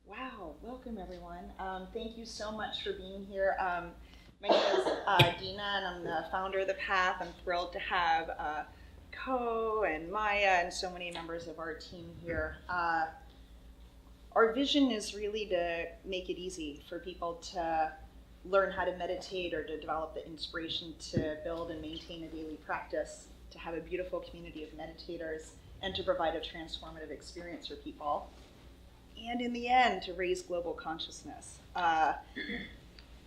Wow, welcome everyone. Thank you so much for being here. My name is Dina, and I'm the founder of The Path. I'm thrilled to have Ko and Maya and so many members of our team here. Our vision is really to make it easy for people to learn how to meditate or to develop the inspiration to build and maintain a daily practice, to have a beautiful community of meditators, and to provide a transformative experience for people. And in the end, to raise global consciousness.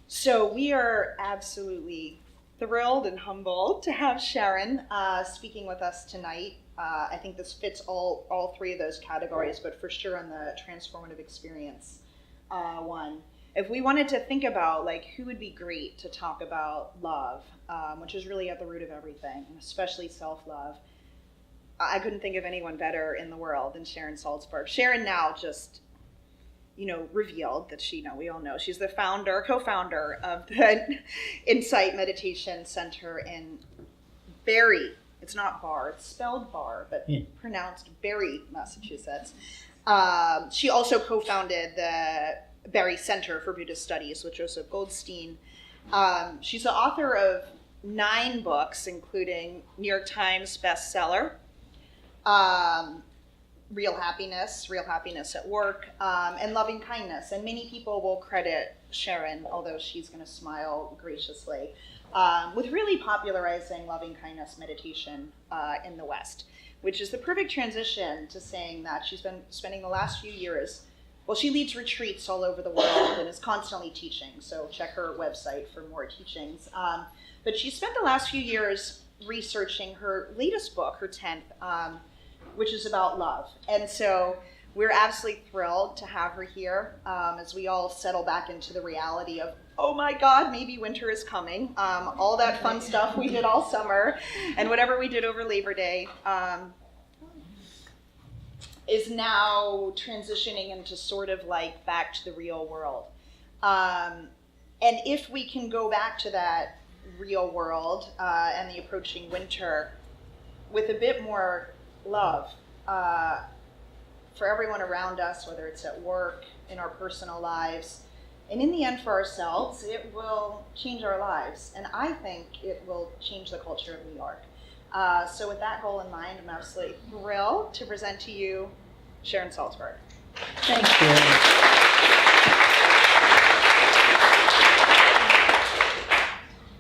So we are absolutely thrilled and humbled to have Sharon speaking with us tonight. I think this fits all three of those categories, but for sure on the transformative experience one. If we wanted to think about who would be great to talk about love, which is really at the root of everything, and especially self-love, I couldn't think of anyone better in the world than Sharon Salzberg. Sharon now just, revealed that we all know, she's the co-founder of the Insight Meditation Center in Barre. It's not Bar, it's spelled Bar, but pronounced Barre, Massachusetts. She also co-founded the Barre Center for Buddhist Studies with Joseph Goldstein. She's the author of 9 books, including New York Times bestseller, Real Happiness at Work, and Loving Kindness. And many people will credit Sharon, although she's going to smile graciously, with really popularizing loving kindness meditation in the West, which is the perfect transition to saying that she's been spending the last few years, she leads retreats all over the world and is constantly teaching, so check her website for more teachings. But she spent the last few years researching her latest book, her 10th, which is about love. And so we're absolutely thrilled to have her here as we all settle back into the reality of, oh my God, maybe winter is coming. All that fun stuff we did all summer and whatever we did over Labor Day is now transitioning into sort of back to the real world. And if we can go back to that real world and the approaching winter with a bit more love for everyone around us, whether it's at work, in our personal lives, and in the end for ourselves, it will change our lives. And I think it will change the culture of New York. So with that goal in mind, I'm absolutely thrilled to present to you Sharon Salzberg. Thank you.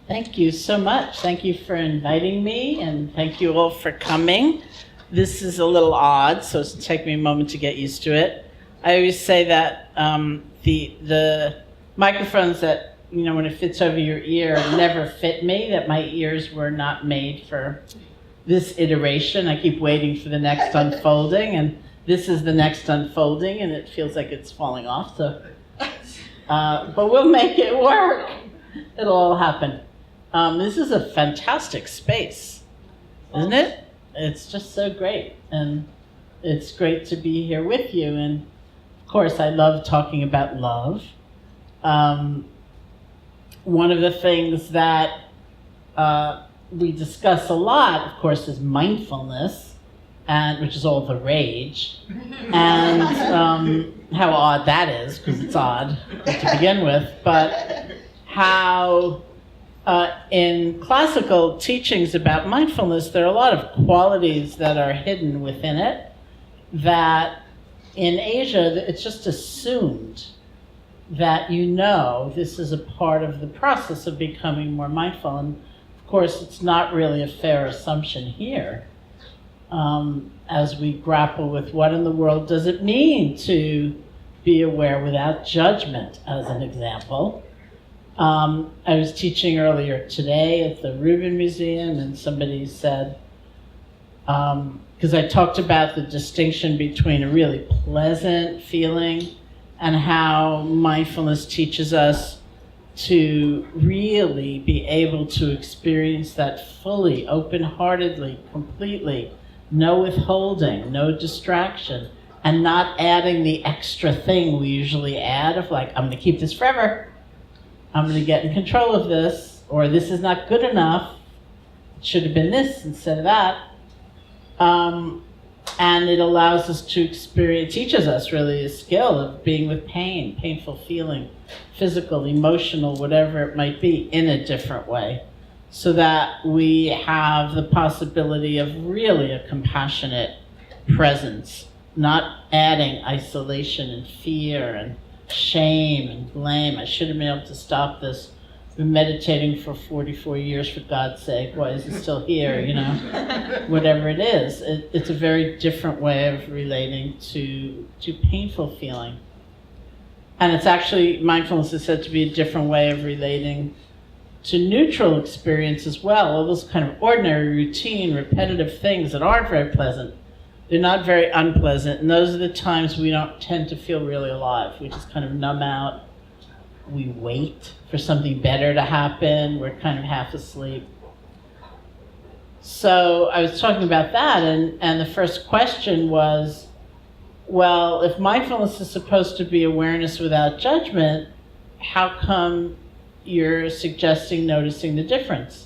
Thank you so much. Thank you for inviting me, and thank you all for coming. This is a little odd, so it's take me a moment to get used to it. I always say that the microphones that, when it fits over your ear never fit me, that my ears were not made for this iteration. I keep waiting for the next unfolding, and this is the next unfolding, and it feels like it's falling off. So, but we'll make it work. It'll all happen. This is a fantastic space, isn't it? It's just so great, and it's great to be here with you. And of course, I love talking about love. One of the things that we discuss a lot, of course, is mindfulness, and which is all the rage, and how odd that is, because it's odd to begin with, but how in classical teachings about mindfulness, there are a lot of qualities that are hidden within it that in Asia, it's just assumed that this is a part of the process of becoming more mindful. And of course, it's not really a fair assumption here. As we grapple with what in the world does it mean to be aware without judgment, as an example. I was teaching earlier today at the Rubin Museum, and somebody said, because I talked about the distinction between a really pleasant feeling and how mindfulness teaches us to really be able to experience that fully, open-heartedly, completely, no withholding, no distraction, and not adding the extra thing we usually add of I'm going to keep this forever. I'm going to get in control of this, or this is not good enough. It should have been this instead of that. And it allows us to experience, teaches us really a skill of being with pain, painful feeling, physical, emotional, whatever it might be, in a different way. So that we have the possibility of really a compassionate presence, not adding isolation and fear and shame and blame. I should have been able to stop this. I've been meditating for 44 years, for God's sake. Why is it still here, Whatever it is. It's a very different way of relating to painful feeling. And it's actually, mindfulness is said to be a different way of relating to neutral experience as well. All those kind of ordinary, routine, repetitive things that aren't very pleasant, they're not very unpleasant, and those are the times we don't tend to feel really alive. We just kind of numb out. We wait for something better to happen. We're kind of half asleep. So I was talking about that, and the first question was, well, if mindfulness is supposed to be awareness without judgment, how come you're suggesting noticing the difference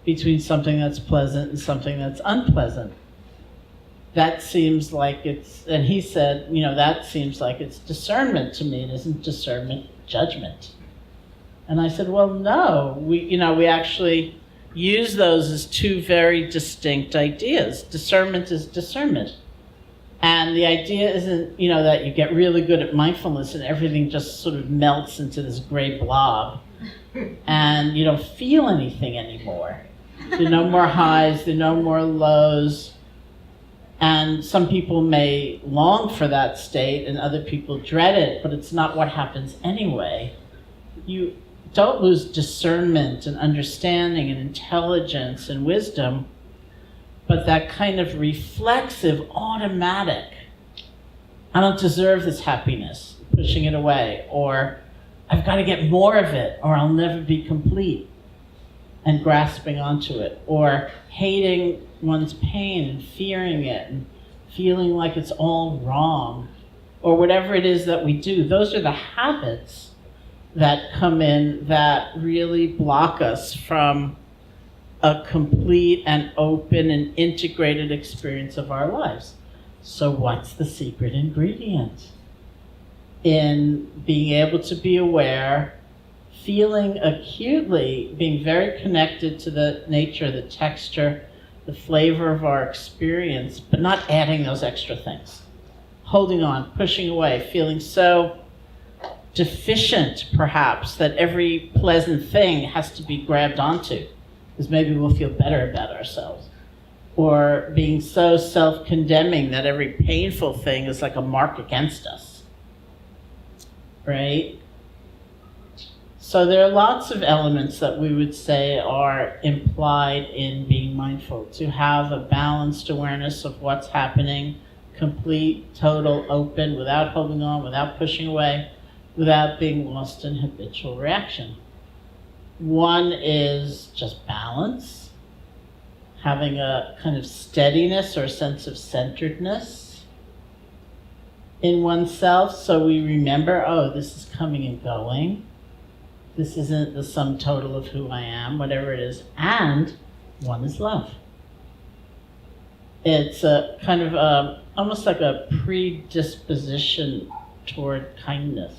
between something that's pleasant and something that's unpleasant? That seems like it's, and he said, that seems like it's discernment to me. It isn't discernment, judgment. And I said, well, no, we actually use those as two very distinct ideas. Discernment is discernment. And the idea isn't, that you get really good at mindfulness and everything just sort of melts into this gray blob and you don't feel anything anymore. There are no more highs, there are no more lows. And some people may long for that state and other people dread it, but it's not what happens anyway. You don't lose discernment and understanding and intelligence and wisdom, but that kind of reflexive, automatic, I don't deserve this happiness, pushing it away, or I've got to get more of it or I'll never be complete, and grasping onto it, or hating one's pain and fearing it and feeling like it's all wrong, or whatever it is that we do. Those are the habits that come in that really block us from a complete and open and integrated experience of our lives. So what's the secret ingredient in being able to be aware, feeling acutely, being very connected to the nature, the texture, the flavor of our experience, but not adding those extra things? Holding on, pushing away, feeling so deficient, perhaps, that every pleasant thing has to be grabbed onto, because maybe we'll feel better about ourselves. Or being so self-condemning that every painful thing is like a mark against us, right? So there are lots of elements that we would say are implied in being mindful. To have a balanced awareness of what's happening, complete, total, open, without holding on, without pushing away, without being lost in habitual reaction. One is just balance, having a kind of steadiness or a sense of centeredness in oneself, so we remember, oh, this is coming and going. This isn't the sum total of who I am, whatever it is. And one is love. It's a kind of almost like a predisposition toward kindness,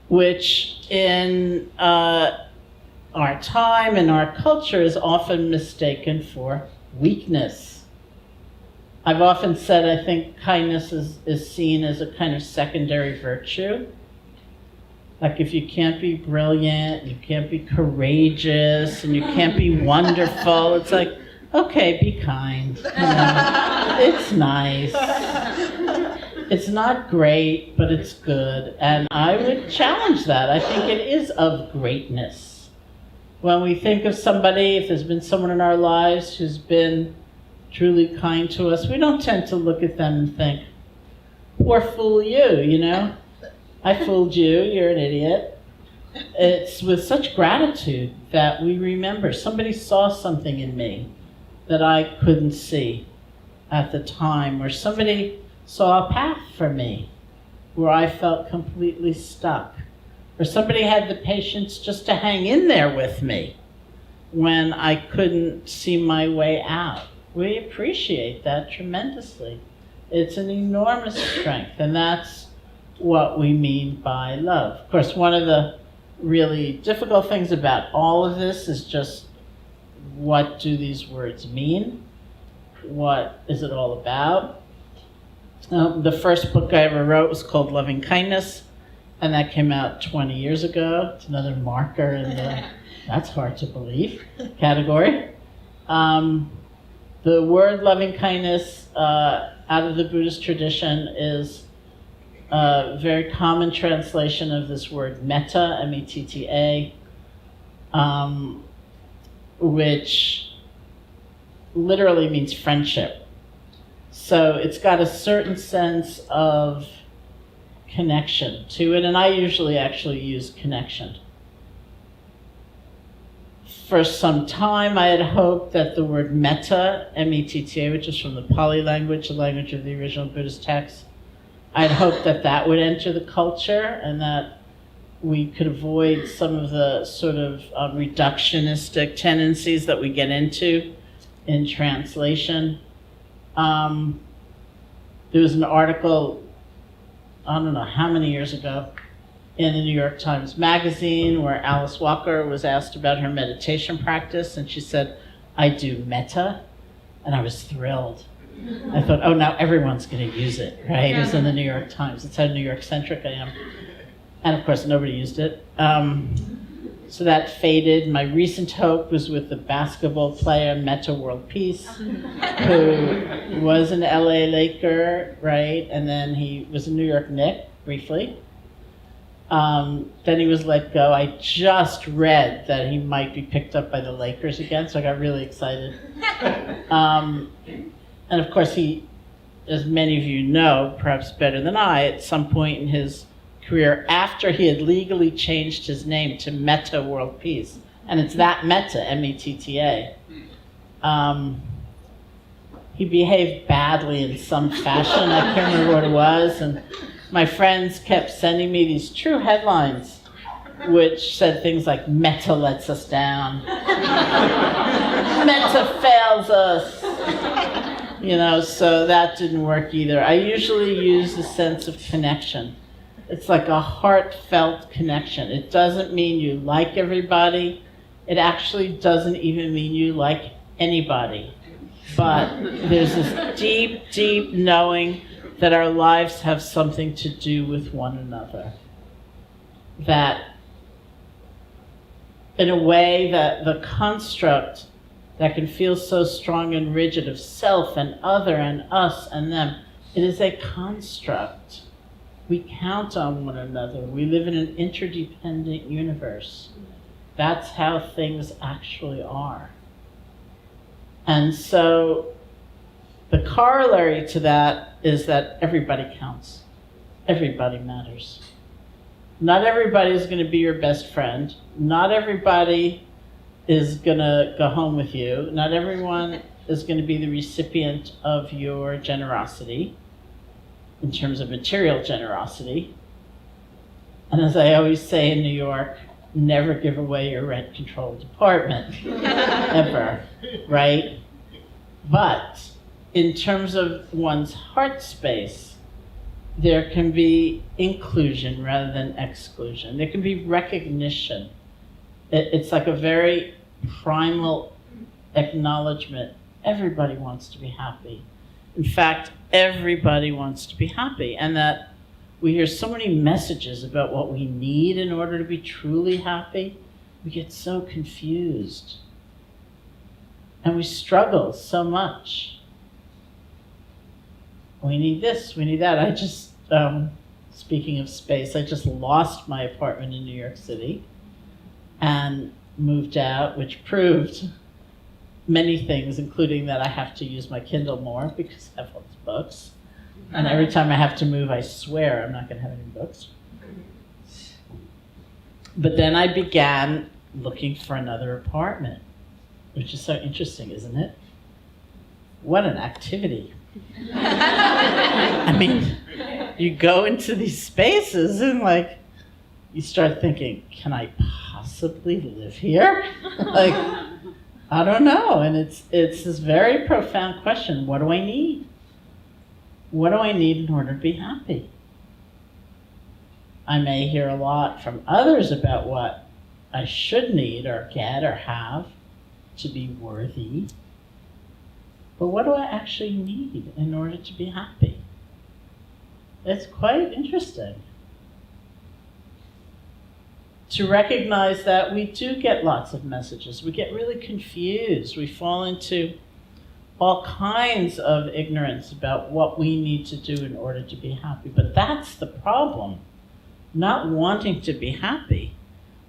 which in our time and our culture is often mistaken for weakness. I've often said I think kindness is seen as a kind of secondary virtue. Like if you can't be brilliant, you can't be courageous, and you can't be wonderful, it's like, okay, be kind. It's nice. It's not great, but it's good. And I would challenge that. I think it is of greatness. When we think of somebody, if there's been someone in our lives who's been truly kind to us, we don't tend to look at them and think, poor fool you, I fooled you, you're an idiot. It's with such gratitude that we remember somebody saw something in me that I couldn't see at the time, or somebody saw a path for me where I felt completely stuck, or somebody had the patience just to hang in there with me when I couldn't see my way out. we appreciate that tremendously. It's an enormous strength, and that's what we mean by love. Of course, one of the really difficult things about all of this is just, what do these words mean? What is it all about? The first book I ever wrote was called Loving Kindness, and that came out 20 years ago. It's another marker in the that's hard to believe category. The word loving kindness out of the Buddhist tradition is a very common translation of this word metta, M-E-T-T-A, which literally means friendship. So it's got a certain sense of connection to it, and I usually actually use connection. For some time, I had hoped that the word metta, M-E-T-T-A, which is from the Pali language, the language of the original Buddhist text, I had hoped that that would enter the culture and that we could avoid some of the sort of reductionistic tendencies that we get into in translation. There was an article, I don't know how many years ago, in the New York Times Magazine where Alice Walker was asked about her meditation practice, and she said, "I do metta," and I was thrilled. I thought, oh, now everyone's going to use it, right? It was in the New York Times. That's how New York-centric I am. And of course, nobody used it. So that faded. My recent hope was with the basketball player Metta World Peace, who was an LA Laker, right? And then he was a New York Knick, briefly. Then he was let go. I just read that he might be picked up by the Lakers again, so I got really excited. And of course, he, as many of you know, perhaps better than I, at some point in his career, after he had legally changed his name to Metta World Peace, and it's that Metta, M-E-T-T-A, he behaved badly in some fashion. I can't remember what it was, and my friends kept sending me these true headlines, which said things like, Metta lets us down. Metta fails us. You know, so that didn't work either. I usually use a sense of connection. It's like a heartfelt connection. It doesn't mean you like everybody. It actually doesn't even mean you like anybody. But there's this deep, deep knowing that our lives have something to do with one another. That, in a way, that the construct that can feel so strong and rigid of self and other and us and them, it is a construct. We count on one another. We live in an interdependent universe. That's how things actually are. And so the corollary to that is that everybody counts. Everybody matters. Not everybody is going to be your best friend. Not everybody is going to go home with you. Not everyone is going to be the recipient of your generosity in terms of material generosity. And as I always say in New York, never give away your rent-controlled apartment, ever, right? But in terms of one's heart space, there can be inclusion rather than exclusion. There can be recognition. It's like a very primal acknowledgement. Everybody wants to be happy. In fact, everybody wants to be happy. And that we hear so many messages about what we need in order to be truly happy. We get so confused. And we struggle so much. We need this, we need that. I just, speaking of space, I just lost my apartment in New York City and moved out, which proved many things, including that I have to use my Kindle more because I have all these books. And every time I have to move, I swear I'm not going to have any books. But then I began looking for another apartment, which is so interesting, isn't it? What an activity. I mean, you go into these spaces and like, you start thinking, can I possibly live here? Like, I don't know. And it's this very profound question. What do I need? What do I need in order to be happy? I may hear a lot from others about what I should need or get or have to be worthy. But what do I actually need in order to be happy? It's quite interesting to recognize that we do get lots of messages. We get really confused. We fall into all kinds of ignorance about what we need to do in order to be happy. But that's the problem, not wanting to be happy.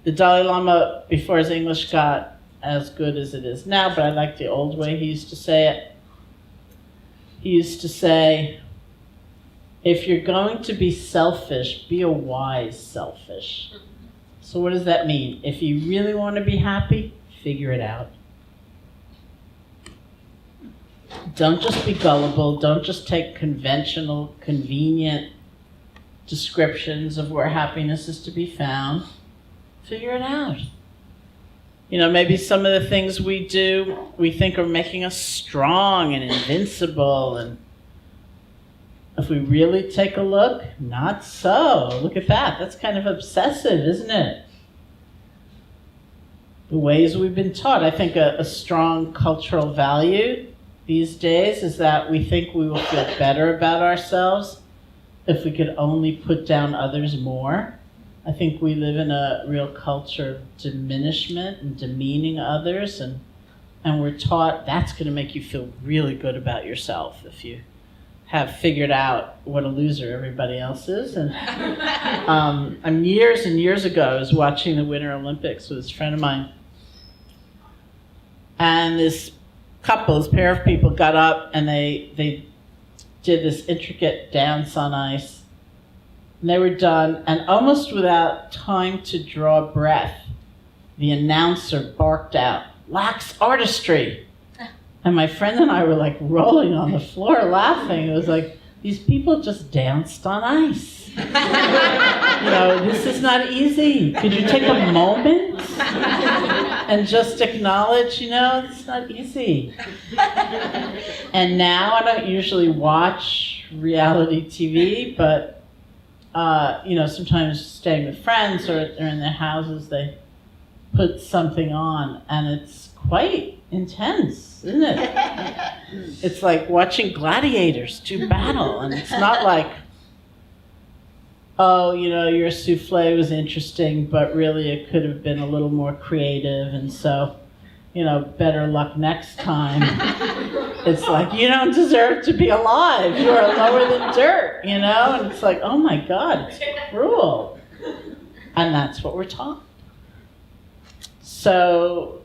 The Dalai Lama, before his English got as good as it is now, but I like the old way he used to say it. He used to say, if you're going to be selfish, be a wise selfish. So what does that mean? If you really want to be happy, figure it out. Don't just be gullible. Don't just take conventional, convenient descriptions of where happiness is to be found. Figure it out. You know, maybe some of the things we do, we think are making us strong and invincible. And if we really take a look, not so. Look at that. That's kind of obsessive, isn't it? The ways we've been taught. I think a strong cultural value these days is that we think we will feel better about ourselves if we could only put down others more. I think we live in a real culture of diminishment and demeaning others, and we're taught that's going to make you feel really good about yourself if you have figured out what a loser everybody else is. And years and years ago, I was watching the Winter Olympics with this friend of mine, and this pair of people got up and they did this intricate dance on ice. And they were done, and almost without time to draw breath, the announcer barked out, "Lacks artistry." And my friend and I were like rolling on the floor laughing. It was like, these people just danced on ice. You know, this is not easy. Could you take a moment and just acknowledge, you know, it's not easy. And now I don't usually watch reality TV, but you know, sometimes staying with friends or in their houses, they put something on, and it's quite intense, isn't it? It's like watching gladiators do battle, and it's not like, oh, you know, your souffle was interesting, but really it could have been a little more creative, and so, you know, better luck next time. It's like, you don't deserve to be alive. You are lower than dirt, you know? And it's like, oh my God, it's cruel. And that's what we're taught. So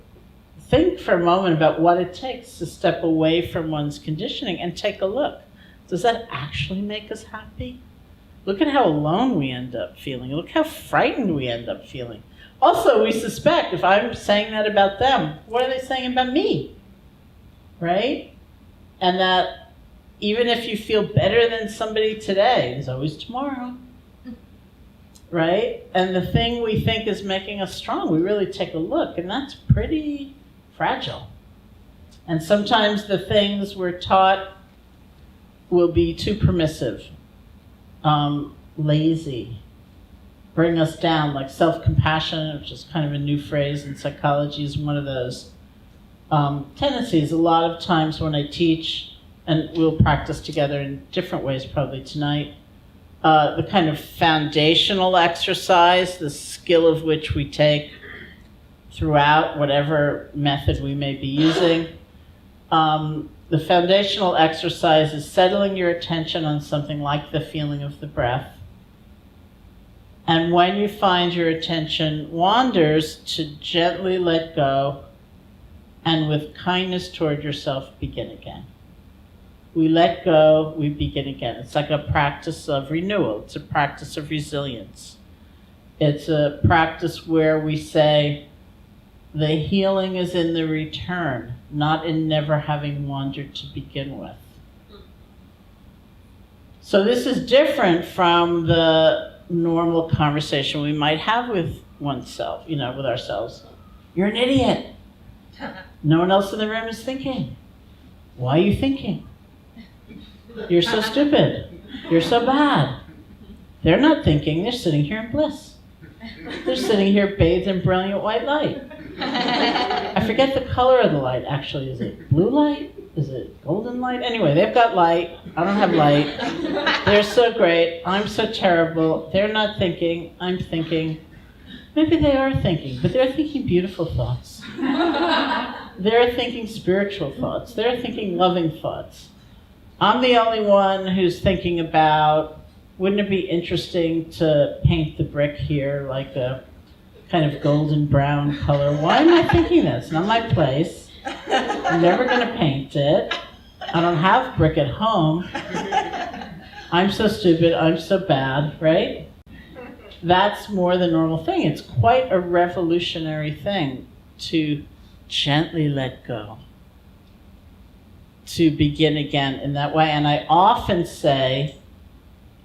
think for a moment about what it takes to step away from one's conditioning and take a look. Does that actually make us happy? Look at how alone we end up feeling. Look how frightened we end up feeling. Also, we suspect if I'm saying that about them, what are they saying about me? Right? And that even if you feel better than somebody today, there's always tomorrow. Right? And the thing we think is making us strong, we really take a look, and that's pretty fragile. And sometimes the things we're taught will be too permissive, lazy, bring us down, like self-compassion, which is kind of a new phrase in psychology, is one of those tendencies. A lot of times when I teach, and we'll practice together in different ways probably tonight, the kind of foundational exercise, the skill of which we take throughout whatever method we may be using. The foundational exercise is settling your attention on something like the feeling of the breath. And when you find your attention wanders, to gently let go and with kindness toward yourself, begin again. We let go, we begin again. It's like a practice of renewal. It's a practice of resilience. It's a practice where we say, the healing is in the return, not in never having wandered to begin with. So this is different from the normal conversation we might have with oneself, you know, with ourselves. You're an idiot. No one else in the room is thinking. Why are you thinking? You're so stupid. You're so bad. They're not thinking. They're sitting here in bliss. They're sitting here bathed in brilliant white light. I forget the color of the light, actually. Is it blue light? Is it golden light? Anyway, they've got light. I don't have light. They're so great. I'm so terrible. They're not thinking. I'm thinking. Maybe they are thinking, but they're thinking beautiful thoughts. They're thinking spiritual thoughts. They're thinking loving thoughts. I'm the only one who's thinking about, wouldn't it be interesting to paint the brick here like a kind of golden brown color? Why am I thinking this? Not my place. I'm never going to paint it. I don't have brick at home. I'm so stupid. I'm so bad, right? That's more the normal thing. It's quite a revolutionary thing to gently let go, to begin again in that way. And I often say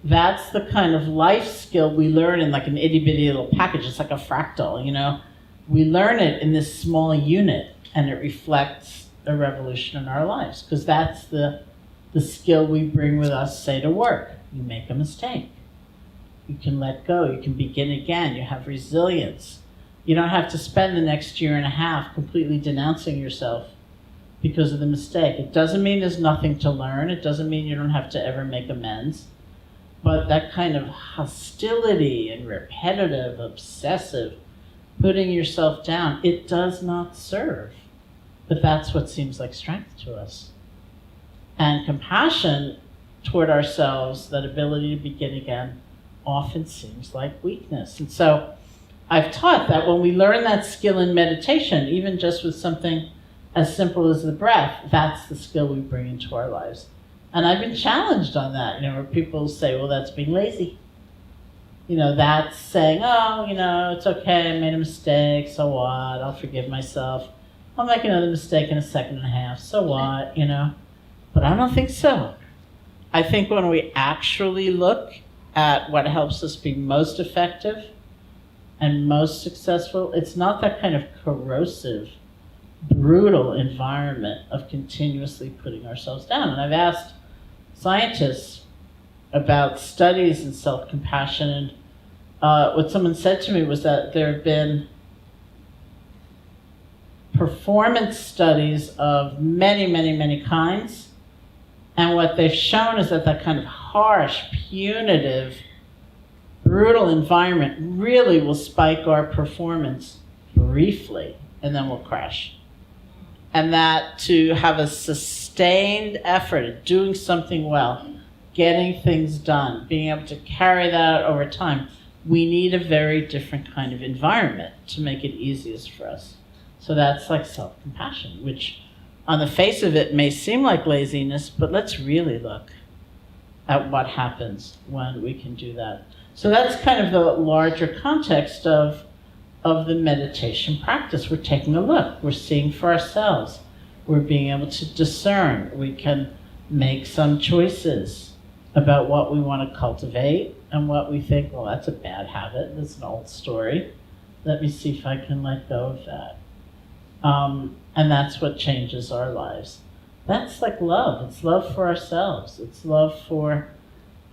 that's the kind of life skill we learn in like an itty-bitty little package. It's like a fractal, you know? We learn it in this small unit, and it reflects a revolution in our lives, because that's the skill we bring with us, say, to work. You make a mistake. You can let go. You can begin again. You have resilience. You don't have to spend the next year and a half completely denouncing yourself because of the mistake. It doesn't mean there's nothing to learn. It doesn't mean you don't have to ever make amends. But that kind of hostility and repetitive, obsessive, putting yourself down, it does not serve. But that's what seems like strength to us. And compassion toward ourselves, that ability to begin again, often seems like weakness. And so I've taught that when we learn that skill in meditation, even just with something as simple as the breath, that's the skill we bring into our lives. And I've been challenged on that, where people say, well, that's being lazy. That's saying, oh, it's okay, I made a mistake, so what? I'll forgive myself. I'll make another mistake in a second and a half, so what, But I don't think so. I think when we actually look at what helps us be most effective and most successful, it's not that kind of corrosive, brutal environment of continuously putting ourselves down. And I've asked scientists about studies in self-compassion, and what someone said to me was that there have been performance studies of many, many, many kinds, and what they've shown is that that kind of harsh, punitive, brutal environment really will spike our performance briefly, and then we'll crash. And that to have a sustained effort at doing something well, getting things done, being able to carry that out over time, we need a very different kind of environment to make it easiest for us. So that's like self-compassion, which on the face of it may seem like laziness, but let's really look at what happens when we can do that. So that's kind of the larger context of the meditation practice. We're taking a look. We're seeing for ourselves. We're being able to discern. We can make some choices about what we want to cultivate and what we think, well, that's a bad habit. That's an old story. Let me see if I can let go of that. And that's what changes our lives. That's like love. It's love for ourselves. It's love for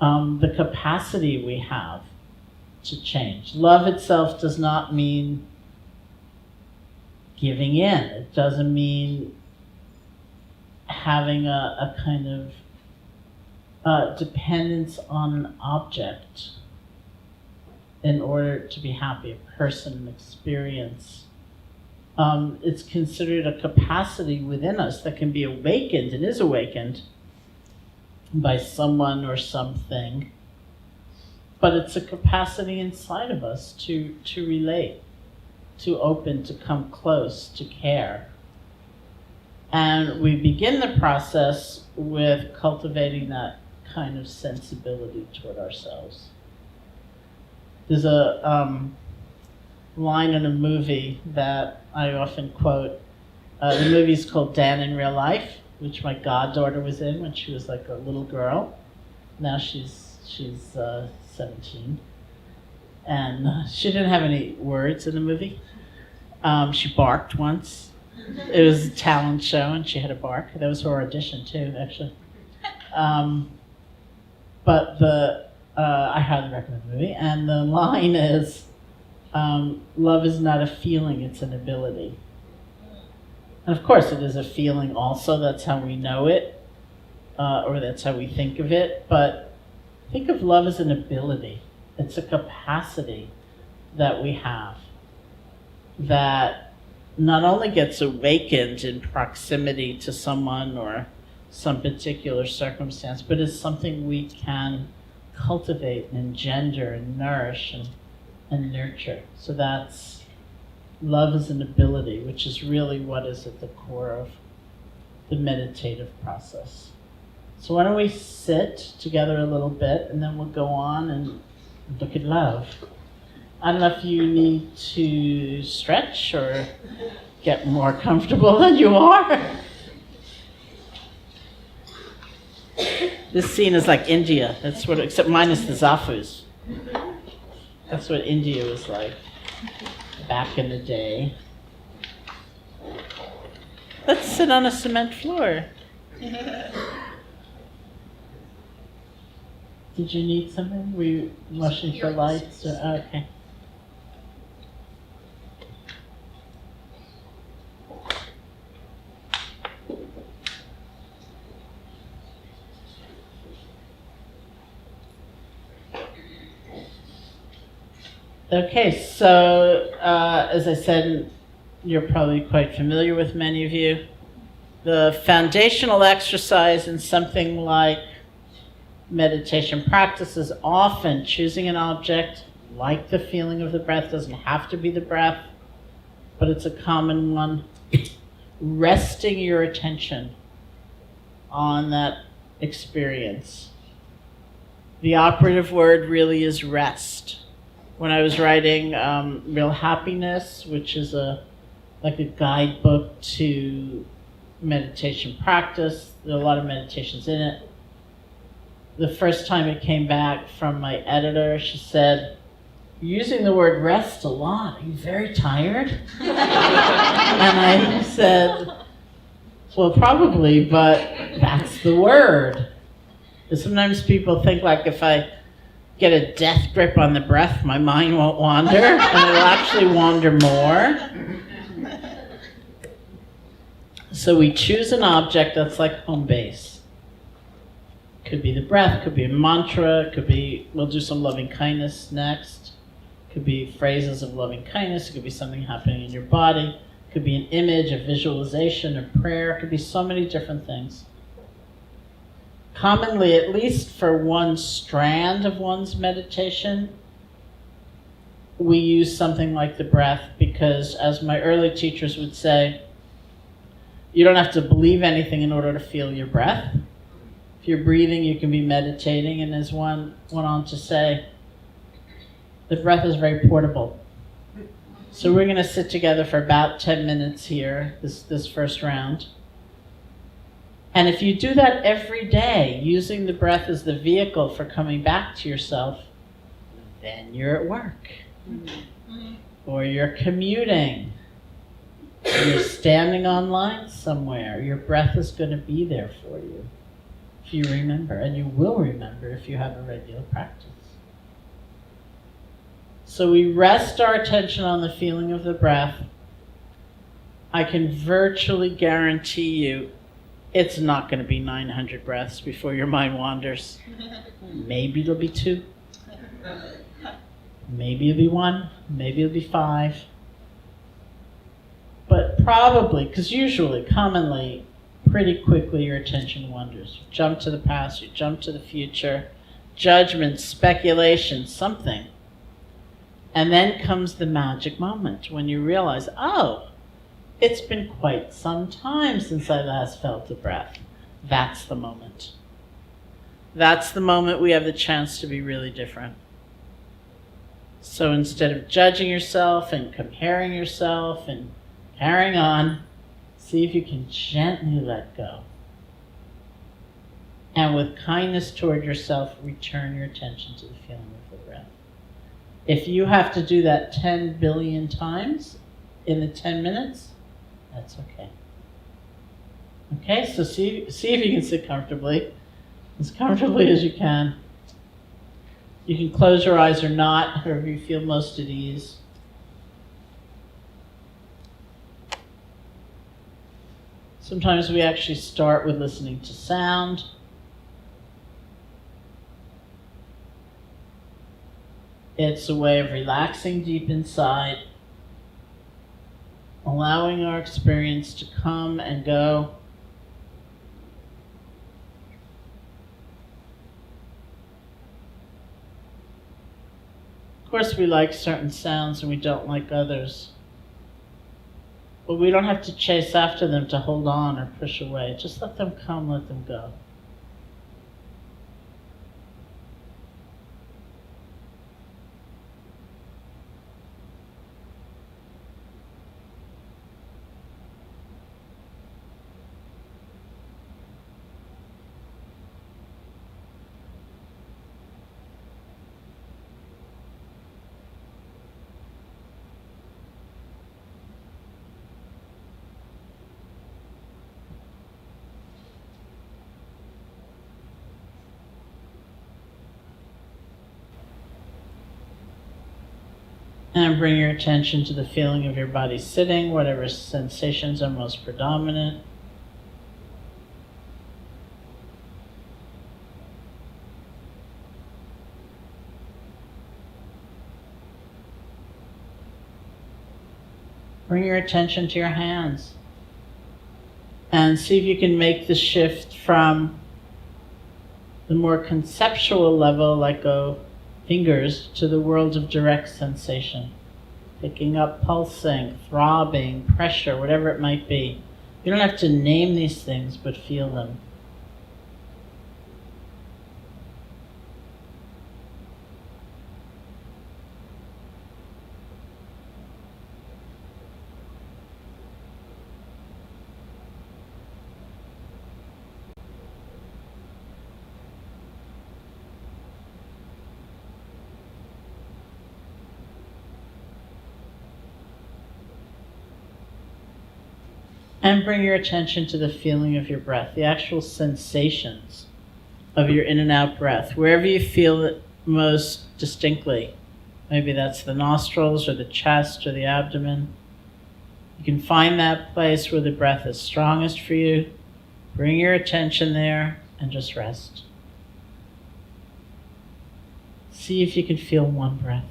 the capacity we have to change. Love itself does not mean giving in. It doesn't mean having a kind of dependence on an object in order to be happy, a person, an experience. It's considered a capacity within us that can be awakened and is awakened by someone or something. But it's a capacity inside of us to relate, to open, to come close, to care. And we begin the process with cultivating that kind of sensibility toward ourselves. There's a line in a movie that I often quote. The movie's called Dan in Real Life, which my goddaughter was in when she was like a little girl. Now she's 17. And she didn't have any words in the movie. She barked once. It was a talent show, and she had a bark. That was her audition too, actually. But I highly recommend the movie. And the line is, "Love is not a feeling; it's an ability." And of course, it is a feeling. Also, that's how we know it, or that's how we think of it. But think of love as an ability. It's a capacity that we have that not only gets awakened in proximity to someone or some particular circumstance, but is something we can cultivate and engender and nourish and nurture. So that's love as an ability, which is really what is at the core of the meditative process. So why don't we sit together a little bit, and then we'll go on and look at love. I don't know if you need to stretch or get more comfortable than you are. This scene is like India. That's what, except minus the zafus. That's what India was like back in the day. Let's sit on a cement floor. Did you need something? Were you rushing for lights? Okay. Okay, so as I said, you're probably quite familiar with many of you. The foundational exercise in something like meditation practice is often choosing an object, like the feeling of the breath. Doesn't have to be the breath, but it's a common one. Resting your attention on that experience. The operative word really is rest. When I was writing Real Happiness, which is like a guidebook to meditation practice, there are a lot of meditations in it. The first time it came back from my editor, she said, "You're using the word rest a lot. Are you very tired?" And I said, "Well, probably, but that's the word." Because sometimes people think like if I get a death grip on the breath, my mind won't wander, and it'll actually wander more. So we choose an object that's like home base. Could be the breath, could be a mantra, could be, we'll do some loving kindness next. Could be phrases of loving kindness, it could be something happening in your body, could be an image, a visualization, a prayer, it could be so many different things. Commonly, at least for one strand of one's meditation, we use something like the breath because, as my early teachers would say, you don't have to believe anything in order to feel your breath. If you're breathing, you can be meditating, and as one went on to say, the breath is very portable. So we're going to sit together for about 10 minutes here, this first round. And if you do that every day, using the breath as the vehicle for coming back to yourself, then you're at work. Or you're commuting. Or you're standing online somewhere. Your breath is going to be there for you if you remember. And you will remember if you have a regular practice. So we rest our attention on the feeling of the breath. I can virtually guarantee you it's not going to be 900 breaths before your mind wanders. Maybe it'll be 2. Maybe it'll be 1. Maybe it'll be 5. But probably, because usually, commonly, pretty quickly your attention wanders. You jump to the past, you jump to the future, judgment, speculation, something. And then comes the magic moment when you realize, oh, it's been quite some time since I last felt the breath. That's the moment. That's the moment we have the chance to be really different. So instead of judging yourself and comparing yourself and carrying on, see if you can gently let go. And with kindness toward yourself, return your attention to the feeling of the breath. If you have to do that 10 billion times in the 10 minutes, That's okay. Okay, so see if you can sit comfortably, as comfortably as you can. You can close your eyes or not, however you feel most at ease. Sometimes we actually start with listening to sound. It's a way of relaxing deep inside, allowing our experience to come and go. Of course, we like certain sounds and we don't like others. But we don't have to chase after them to hold on or push away. Just let them come, let them go. And bring your attention to the feeling of your body sitting, whatever sensations are most predominant. Bring your attention to your hands. And see if you can make the shift from the more conceptual level, like fingers, to the world of direct sensation. Picking up pulsing, throbbing, pressure, whatever it might be. You don't have to name these things, but feel them. And bring your attention to the feeling of your breath, the actual sensations of your in and out breath, wherever you feel it most distinctly. Maybe that's the nostrils or the chest or the abdomen. You can find that place where the breath is strongest for you. Bring your attention there and just rest. See if you can feel one breath.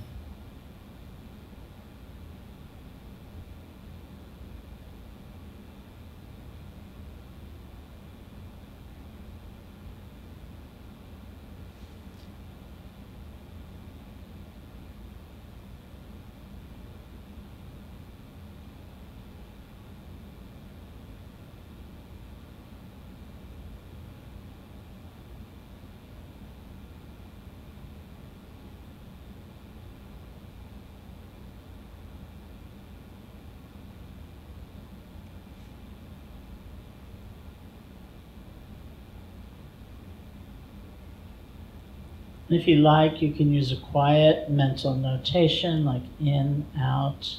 And if you like, you can use a quiet mental notation like in, out,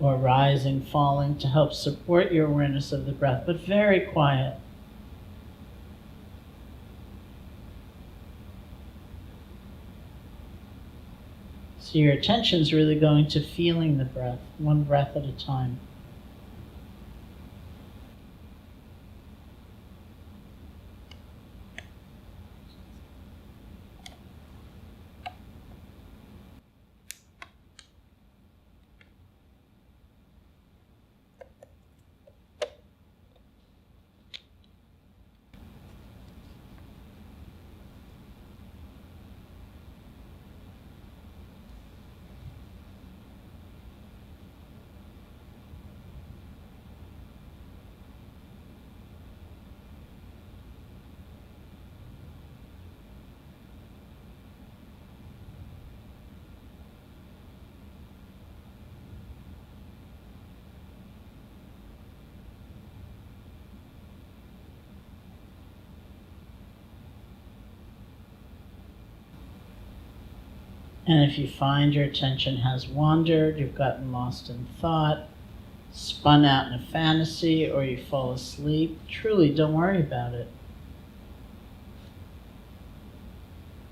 or rising, falling to help support your awareness of the breath, but very quiet. So your attention is really going to feeling the breath, one breath at a time. And if you find your attention has wandered, you've gotten lost in thought, spun out in a fantasy or you fall asleep, truly don't worry about it.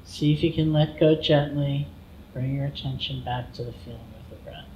See if you can let go gently, bring your attention back to the feeling of the breath.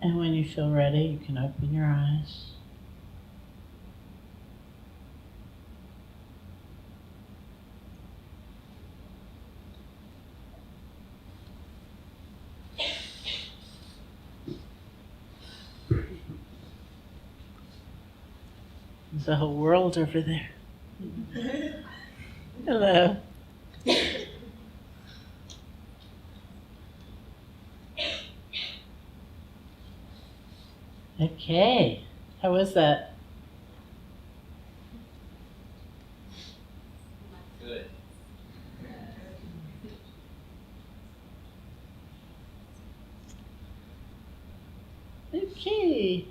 And when you feel ready, you can open your eyes. There's a whole world over there. Hello. Okay. How was that? Good. Okay.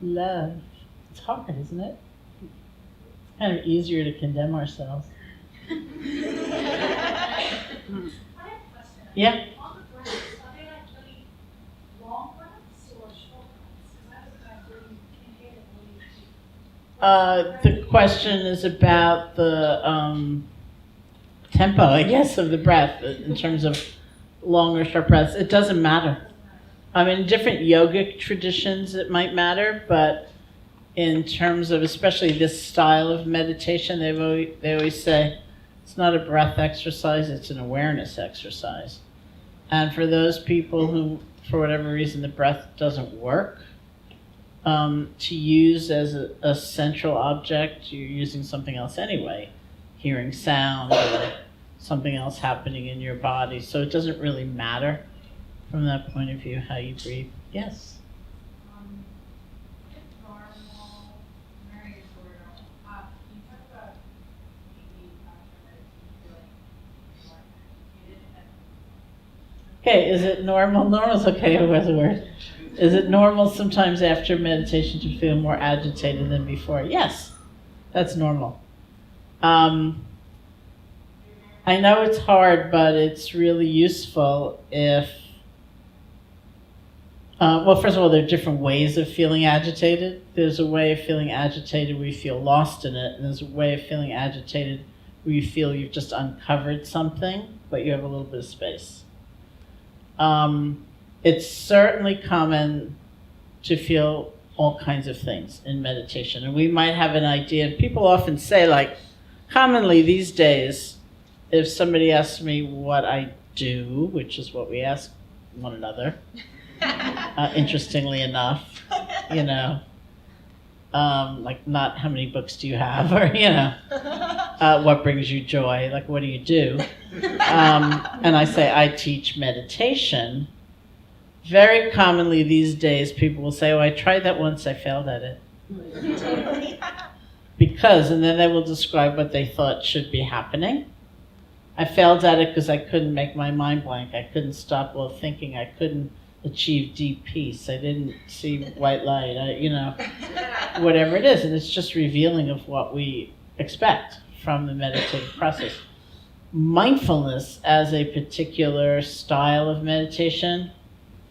Love. It's hard, isn't it? Kind of easier to condemn ourselves. Yeah? On the breaths, are they like really long breaths or short breaths? Because I was kind of really inhaling really The question is about the tempo, I guess, of the breath in terms of long or short breaths. It doesn't matter. I mean, in different yogic traditions it might matter, but in terms of especially this style of meditation, they always say it's not a breath exercise, it's an awareness exercise. And for those people who, for whatever reason, the breath doesn't work, to use as a central object, you're using something else anyway, hearing sound or something else happening in your body. So it doesn't really matter from that point of view how you breathe. Yes? Okay, is it normal? Normal's okay, who has a word? Is it normal sometimes after meditation to feel more agitated than before? Yes, that's normal. I know it's hard, but it's really useful if, well, first of all, there are different ways of feeling agitated. There's a way of feeling agitated where you feel lost in it, and there's a way of feeling agitated where you feel you've just uncovered something, but you have a little bit of space. It's certainly common to feel all kinds of things in meditation. And we might have an idea, and people often say, like, commonly these days, if somebody asks me what I do, which is what we ask one another, interestingly enough, you know, like not how many books do you have, or, you know, what brings you joy, like what do you do? And I say I teach meditation. Very commonly these days people will say, oh, I tried that once, I failed at it. Because, and then they will describe what they thought should be happening. I failed at it because I couldn't make my mind blank. I couldn't stop while thinking. I couldn't achieve deep peace. I didn't see white light, you know, whatever it is. And it's just revealing of what we expect from the meditative process. Mindfulness as a particular style of meditation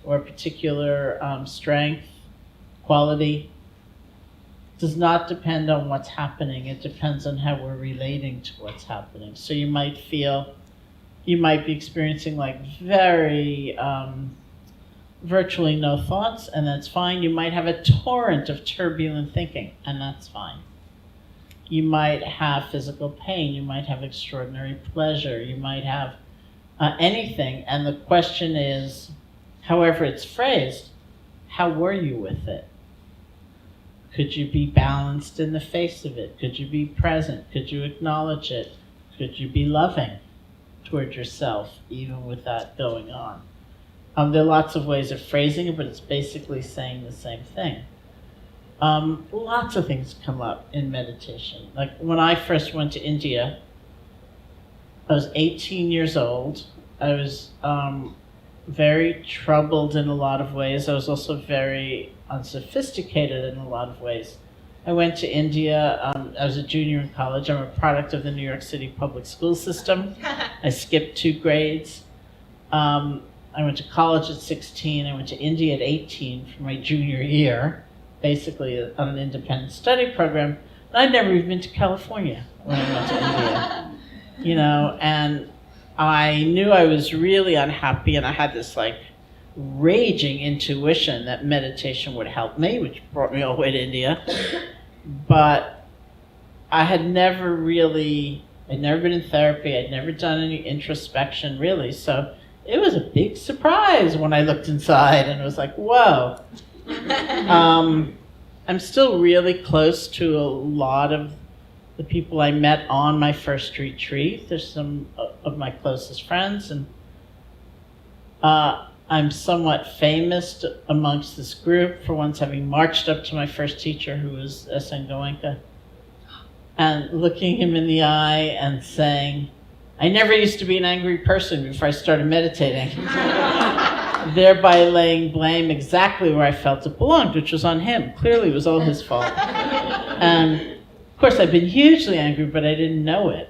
or a particular strength, quality, does not depend on what's happening. It depends on how we're relating to what's happening. So you might be experiencing like very virtually no thoughts, and that's fine. You might have a torrent of turbulent thinking, and that's fine. You might have physical pain. You might have extraordinary pleasure. You might have anything. And the question is, however it's phrased, how were you with it? Could you be balanced in the face of it? Could you be present? Could you acknowledge it? Could you be loving toward yourself, even with that going on? There are lots of ways of phrasing it, but it's basically saying the same thing. Lots of things come up in meditation. Like when I first went to India, I was 18 years old. I was very troubled in a lot of ways. I was also very unsophisticated in a lot of ways. I went to India. I was a junior in college. I'm a product of the New York City public school system. I skipped 2 grades. I went to college at 16. I went to India at 18 for my junior year, basically on an independent study program. And I'd never even been to California when I went to India. You know, and I knew I was really unhappy, and I had this like raging intuition that meditation would help me, which brought me all the way to India. But I had never been in therapy. I'd never done any introspection, really. So it was a big surprise when I looked inside, and it was like, whoa. I'm still really close to a lot of the people I met on my first retreat. There's some of my closest friends, and I'm somewhat famous amongst this group for once having marched up to my first teacher, who was S.N. Goenka, and looking him in the eye and saying, I never used to be an angry person before I started meditating, thereby laying blame exactly where I felt it belonged, which was on him. Clearly it was all his fault. And Of course, I've been hugely angry, but I didn't know it.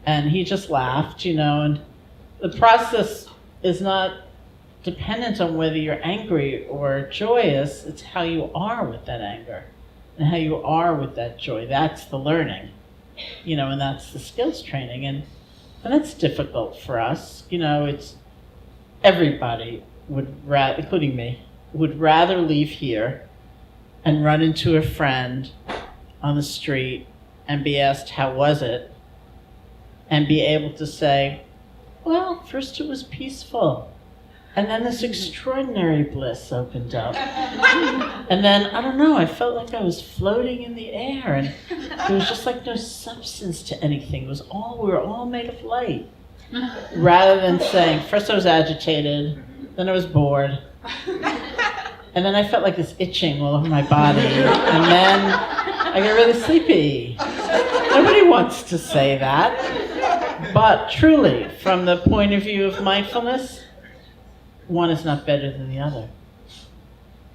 And he just laughed, and the process is not dependent on whether you're angry or joyous. It's how you are with that anger and how you are with that joy. That's the learning, and that's the skills training. And that's difficult for us. It's everybody including me, would rather leave here and run into a friend on the street and be asked, how was it? And be able to say, well, first it was peaceful. And then this extraordinary bliss opened up. And then, I don't know, I felt like I was floating in the air. And there was just like no substance to anything. We were all made of light. Rather than saying, first I was agitated, then I was bored. And then I felt like this itching all over my body. And then I got really sleepy. Nobody wants to say that. But truly, from the point of view of mindfulness, one is not better than the other.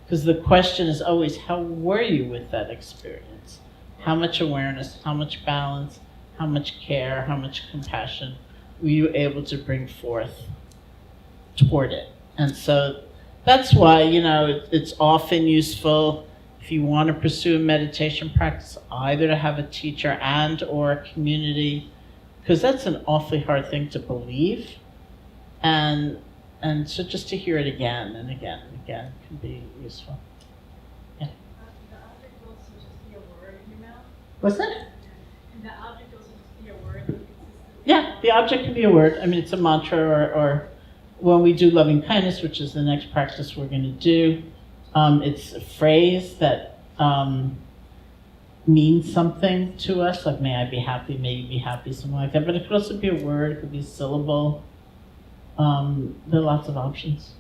Because the question is always, how were you with that experience? How much awareness, how much balance, how much care, how much compassion were you able to bring forth toward it? And so that's why, it's often useful if you want to pursue a meditation practice, either to have a teacher and or a community, because that's an awfully hard thing to believe. And so just to hear it again and again and again can be useful. Yeah. The object will also just be a word in your mouth. What's that? And the object will also just be a word. Consistent. Yeah, the object can be a word. I mean, it's a mantra or when we do loving kindness, which is the next practice we're going to do, it's a phrase that means something to us, like may I be happy, may you be happy, something like that. But it could also be a word, it could be a syllable. There are lots of options.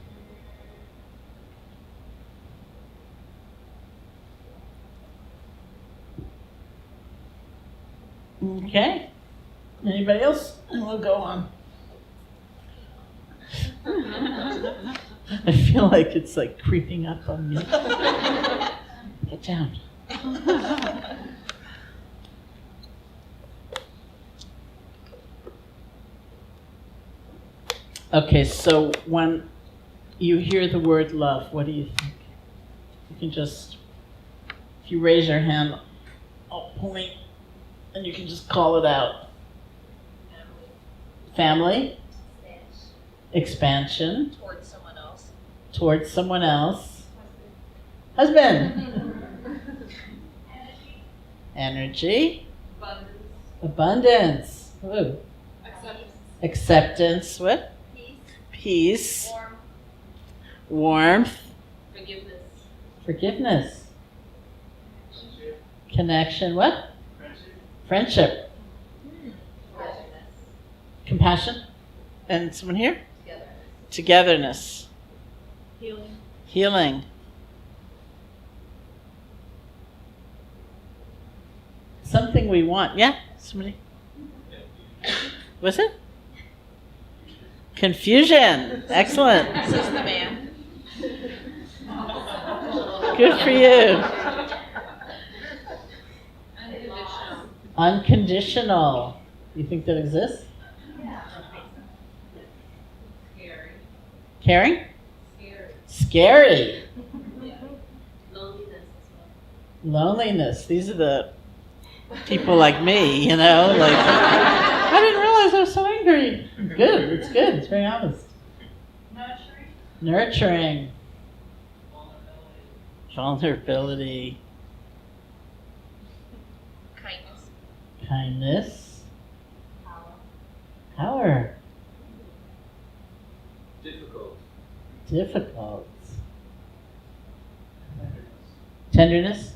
Okay. Anybody else? And we'll go on. I feel like it's like creeping up on me. Get down. Okay, so when you hear the word love, what do you think? You can just, if you raise your hand, I'll point, and you can just call it out. Family. Expansion. Towards someone else. Towards someone else. Husband. Energy. Abundance. Ooh. Acceptance. What? Peace. Warmth. Forgiveness. Connection. What? Friendship. Compassion. And someone here? Togetherness. Healing. Something we want. Yeah? Somebody? What's it? Confusion. Excellent. Says the man. Good for you. Unconditional. You think that exists? Caring? Scary. Loneliness. These are the people like me, like, I didn't realize I was so angry. Good, it's good, it's very honest. Nurturing. Vulnerability. Kindness. Power. Difficult. Tenderness.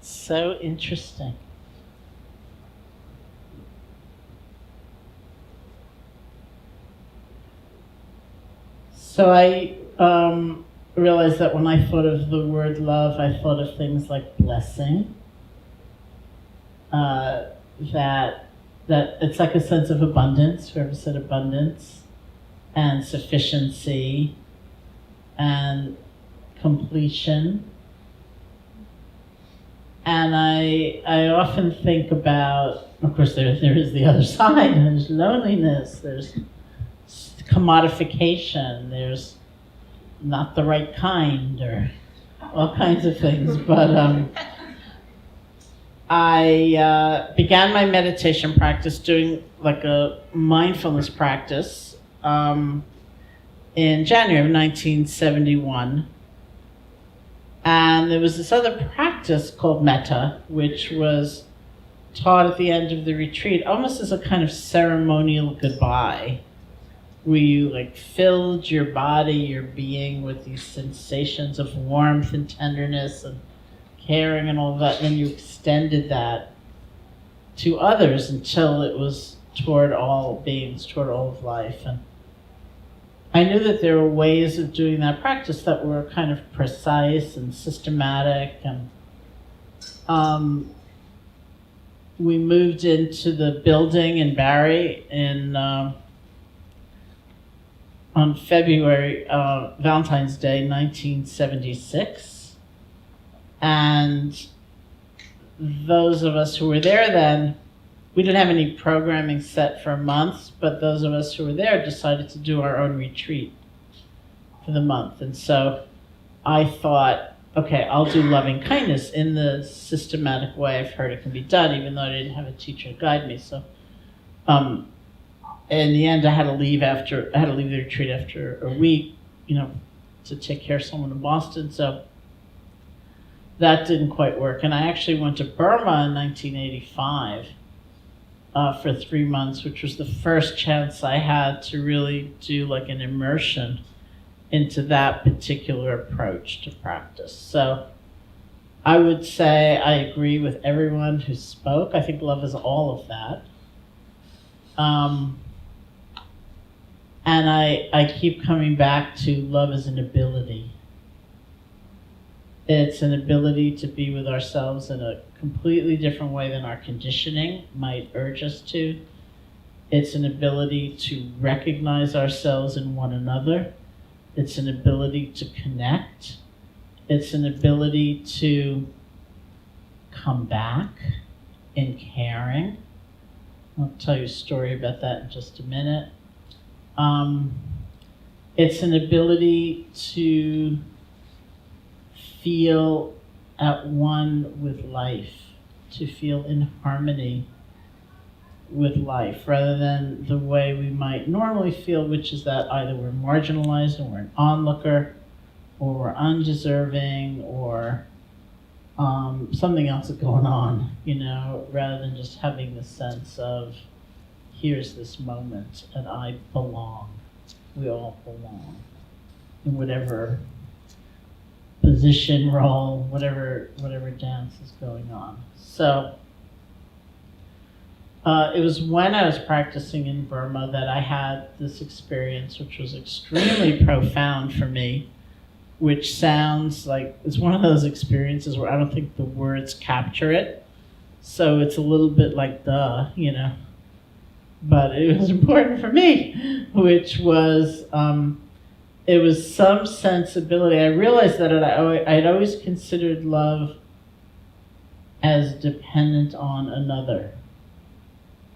So interesting. So I realized that when I thought of the word love, I thought of things like blessing. That it's like a sense of abundance, whoever said abundance, and sufficiency, and completion. And I often think about, of course, there is the other side. There's loneliness, there's commodification, there's not the right kind, or all kinds of things. But I began my meditation practice doing like a mindfulness practice in January of 1971. And there was this other practice called metta, which was taught at the end of the retreat, almost as a kind of ceremonial goodbye, where you like filled your body, your being with these sensations of warmth and tenderness and caring and all of that, and then you extended that to others until it was toward all beings, toward all of life. And I knew that there were ways of doing that practice that were kind of precise and systematic, and we moved into the building in Barrie on February, Valentine's Day, 1976. And those of us who were there then, we didn't have any programming set for months, but those of us who were there decided to do our own retreat for the month. And so I thought, okay, I'll do loving kindness in the systematic way I've heard it can be done, even though I didn't have a teacher to guide me. So in the end, I had to leave the retreat after a week, to take care of someone in Boston. So that didn't quite work. And I actually went to Burma in 1985 for 3 months, which was the first chance I had to really do like an immersion into that particular approach to practice. So I would say I agree with everyone who spoke. I think love is all of that. And I keep coming back to love as an ability. It's an ability to be with ourselves in a completely different way than our conditioning might urge us to. It's an ability to recognize ourselves in one another. It's an ability to connect. It's an ability to come back in caring. I'll tell you a story about that in just a minute. It's an ability to feel at one with life, to feel in harmony with life, rather than the way we might normally feel, which is that either we're marginalized and we're an onlooker, or we're undeserving, or something else is going on, rather than just having the sense of, here's this moment and I belong. We all belong in whatever position, role, whatever dance is going on. So it was when I was practicing in Burma that I had this experience, which was extremely profound for me, which sounds like it's one of those experiences where I don't think the words capture it. So it's a little bit like but it was important for me, which was, it was some sensibility. I realized that I'd always considered love as dependent on another.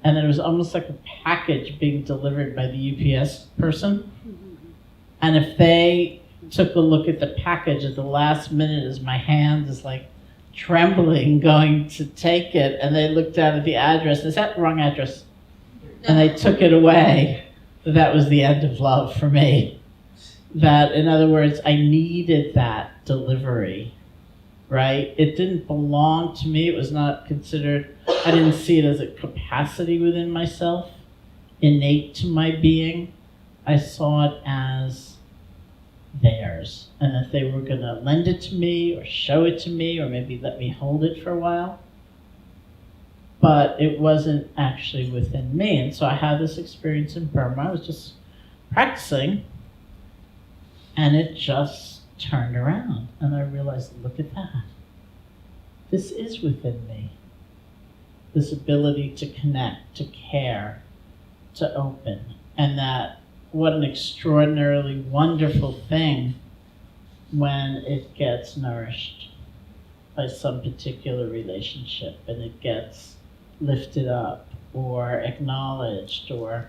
And that it was almost like a package being delivered by the UPS person. And if they took a look at the package at the last minute as my hand is like trembling going to take it, and they looked down at the address, is that the wrong address? And they took it away, that was the end of love for me. That, in other words, I needed that delivery, right? It didn't belong to me. It was not considered, I didn't see it as a capacity within myself, innate to my being. I saw it as theirs. And if they were going to lend it to me or show it to me or maybe let me hold it for a while. But it wasn't actually within me. And so I had this experience in Burma. I was just practicing, and it just turned around. And I realized, look at that. This is within me. This ability to connect, to care, to open. And that, what an extraordinarily wonderful thing when it gets nourished by some particular relationship and it gets lifted up or acknowledged or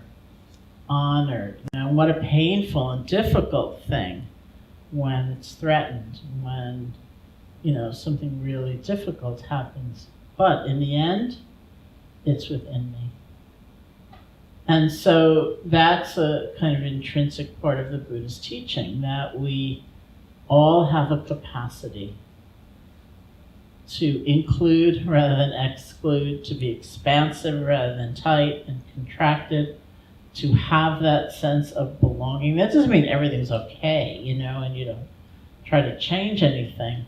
honored. And what a painful and difficult thing when it's threatened, when something really difficult happens. But in the end, it's within me. And so that's a kind of intrinsic part of the Buddha's teaching, that we all have a capacity to include rather than exclude, to be expansive rather than tight and contracted, to have that sense of belonging. That doesn't mean everything's okay, and you don't try to change anything.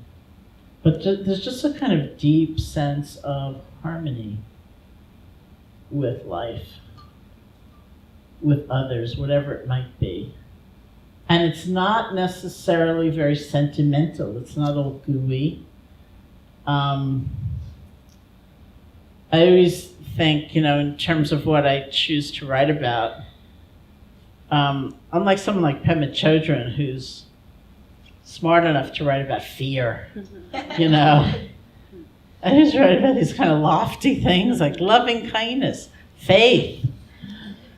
But there's just a kind of deep sense of harmony with life, with others, whatever it might be. And it's not necessarily very sentimental. It's not all gooey. I always think, in terms of what I choose to write about, unlike someone like Pema Chodron, who's smart enough to write about fear, I always write about these kind of lofty things like loving kindness, faith.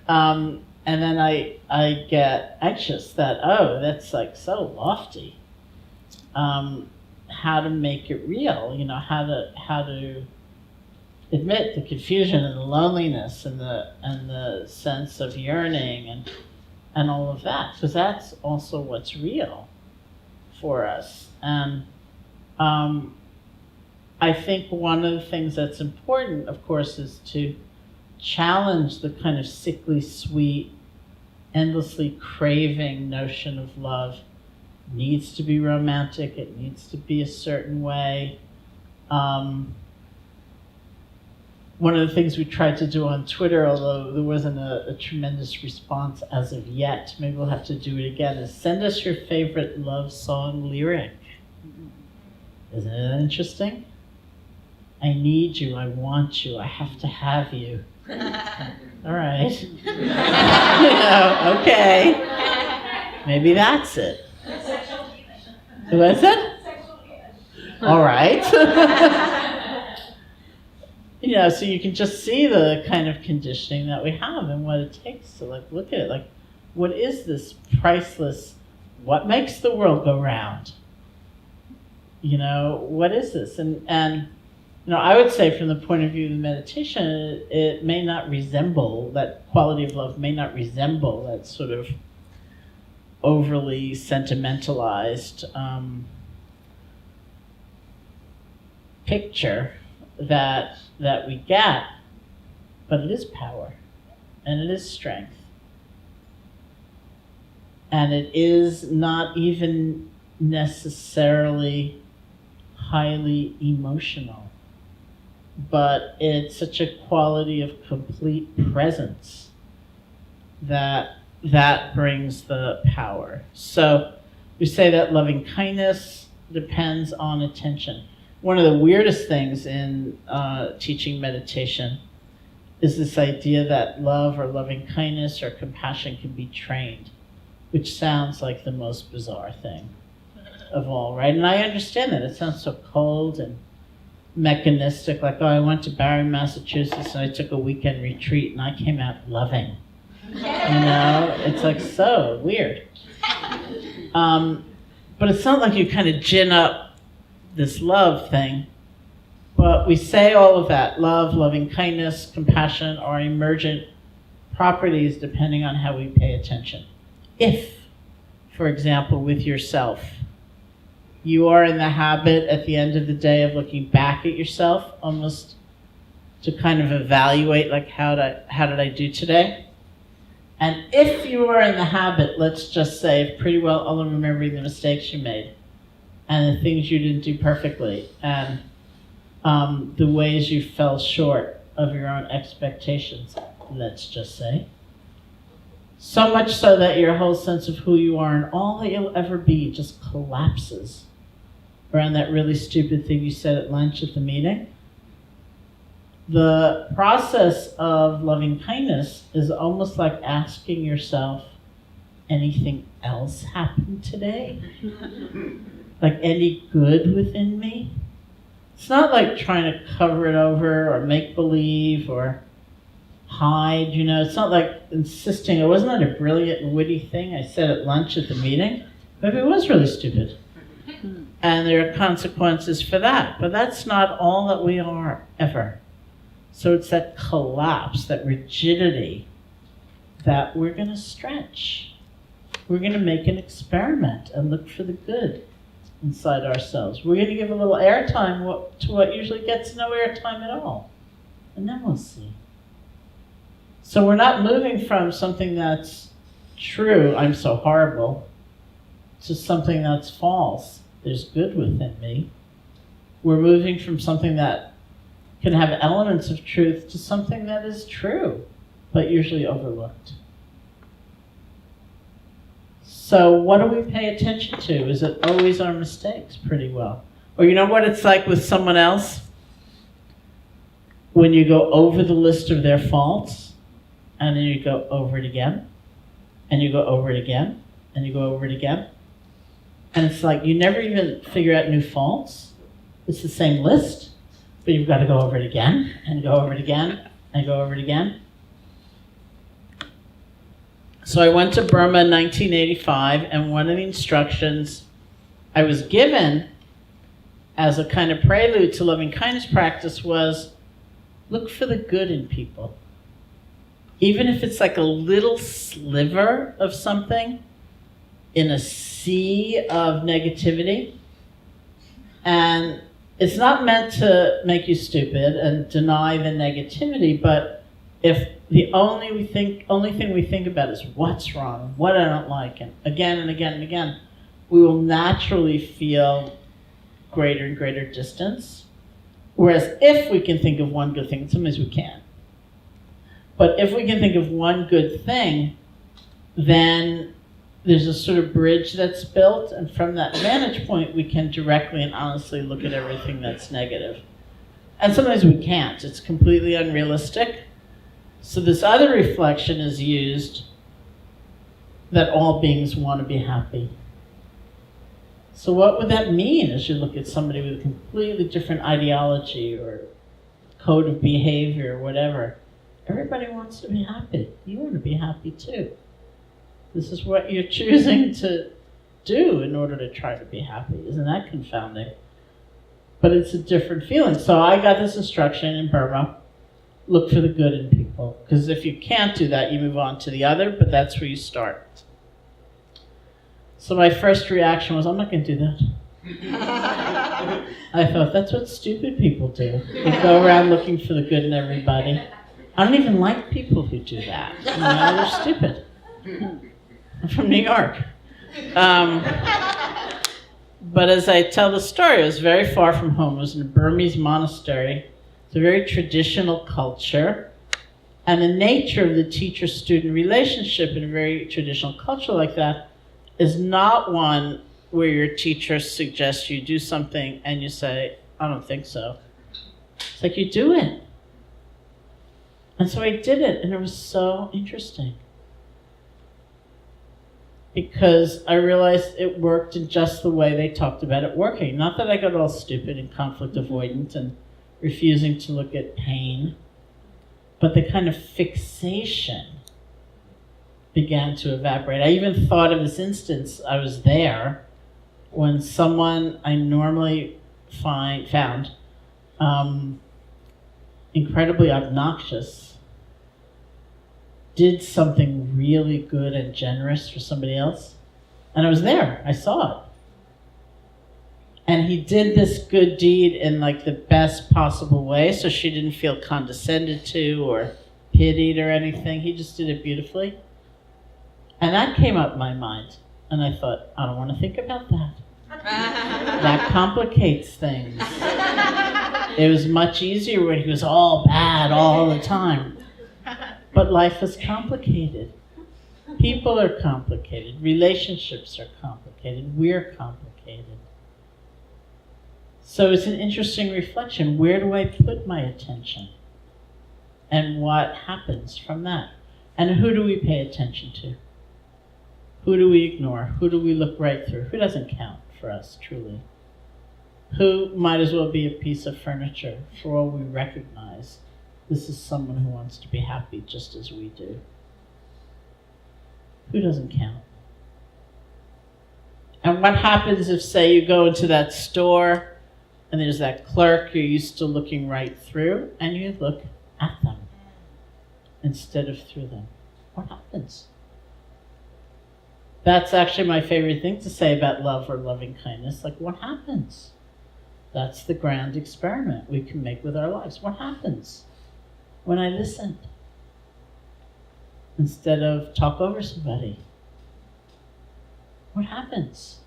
And then I get anxious that, that's like so lofty. How to make it real, how to admit the confusion and the loneliness and the sense of yearning and all of that, because that's also what's real for us. And I think one of the things that's important, of course, is to challenge the kind of sickly sweet, endlessly craving notion of love. It needs to be romantic, it needs to be a certain way. One of the things we tried to do on Twitter, although there wasn't a tremendous response as of yet, maybe we'll have to do it again, is send us your favorite love song lyric. Isn't it interesting? I need you, I want you, I have to have you. All right. Okay. Maybe that's it. Who is it? All right. So you can just see the kind of conditioning that we have and what it takes to look at it. What is this priceless, what makes the world go round? What is this? And I would say from the point of view of the meditation, it may not resemble, that quality of love may not resemble that sort of overly sentimentalized picture that we get, but it is power, and it is strength. And it is not even necessarily highly emotional, but it's such a quality of complete presence that brings the power. So we say that loving kindness depends on attention. One of the weirdest things in teaching meditation is this idea that love or loving kindness or compassion can be trained, which sounds like the most bizarre thing of all, right? And I understand that. It sounds so cold and mechanistic, like, I went to Barre, Massachusetts, and I took a weekend retreat, and I came out loving. It's like so weird. But it's not like you kind of gin up this love thing, but we say all of that. Love, loving kindness, compassion are emergent properties depending on how we pay attention. If, for example, with yourself, you are in the habit at the end of the day of looking back at yourself, almost to kind of evaluate, how did I do today? And if you are in the habit, let's just say, pretty well only remembering the mistakes you made, and the things you didn't do perfectly, and the ways you fell short of your own expectations, let's just say. So much so that your whole sense of who you are and all that you'll ever be just collapses around that really stupid thing you said at lunch at the meeting. The process of loving kindness is almost like asking yourself anything else happened today? Like any good within me? It's not like trying to cover it over or make believe or hide, It's not like insisting. It wasn't that a brilliant and witty thing I said at lunch at the meeting. Maybe it was really stupid. And there are consequences for that. But that's not all that we are, ever. So it's that collapse, that rigidity, that we're going to stretch. We're going to make an experiment and look for the good inside ourselves. We're going to give a little airtime to what usually gets no airtime at all. And then we'll see. So we're not moving from something that's true, I'm so horrible, to something that's false, there's good within me. We're moving from something that can have elements of truth to something that is true, but usually overlooked. So what do we pay attention to? Is it always our mistakes? Pretty well. Or you know what it's like with someone else? When you go over the list of their faults, and then you go over it again, and you go over it again, and you go over it again. And it's like you never even figure out new faults. It's the same list, but you've got to go over it again, and go over it again, and go over it again. So I went to Burma in 1985, and one of the instructions I was given as a kind of prelude to loving kindness practice was, look for the good in people. Even if it's like a little sliver of something in a sea of negativity. And it's not meant to make you stupid and deny the negativity, but if the only thing we think about is what's wrong, what I don't like, and again and again and again, we will naturally feel greater and greater distance. Whereas if we can think of one good thing, sometimes we can't. But if we can think of one good thing, then there's a sort of bridge that's built, and from that vantage point, we can directly and honestly look at everything that's negative. And sometimes we can't. It's completely unrealistic. So this other reflection is used that all beings want to be happy. So what would that mean as you look at somebody with a completely different ideology or code of behavior or whatever? Everybody wants to be happy. You want to be happy too. This is what you're choosing to do in order to try to be happy. Isn't that confounding? But it's a different feeling. So I got this instruction in Burma, look for the good in people. Because if you can't do that, you move on to the other, but that's where you start. So my first reaction was, I'm not going to do that. I thought, that's what stupid people do. They go around looking for the good in everybody. I don't even like people who do that. They're stupid. I'm from New York. But as I tell the story, I was very far from home. I was in a Burmese monastery. It's a very traditional culture. And the nature of the teacher-student relationship in a very traditional culture like that is not one where your teacher suggests you do something and you say, I don't think so. It's like you do it. And so I did it, and it was so interesting. Because I realized it worked in just the way they talked about it working. Not that I got all stupid and conflict avoidant and refusing to look at pain, but the kind of fixation began to evaporate. I even thought of this instance, I was there, when someone I normally found incredibly obnoxious did something really good and generous for somebody else. And I was there, I saw it. And he did this good deed in like the best possible way, so she didn't feel condescended to or pitied or anything. He just did it beautifully. And that came up in my mind. And I thought, I don't want to think about that. That complicates things. It was much easier when he was all bad all the time. But life is complicated. People are complicated. Relationships are complicated. We're complicated. So it's an interesting reflection. Where do I put my attention? And what happens from that? And who do we pay attention to? Who do we ignore? Who do we look right through? Who doesn't count for us, truly? Who might as well be a piece of furniture for all we recognize this is someone who wants to be happy just as we do? Who doesn't count? And what happens if, say, you go into that store and there's that clerk you're used to looking right through and you look at them instead of through them? What happens? That's actually my favorite thing to say about love or loving kindness. Like, what happens? That's the grand experiment we can make with our lives. What happens when I listen instead of talk over somebody? What happens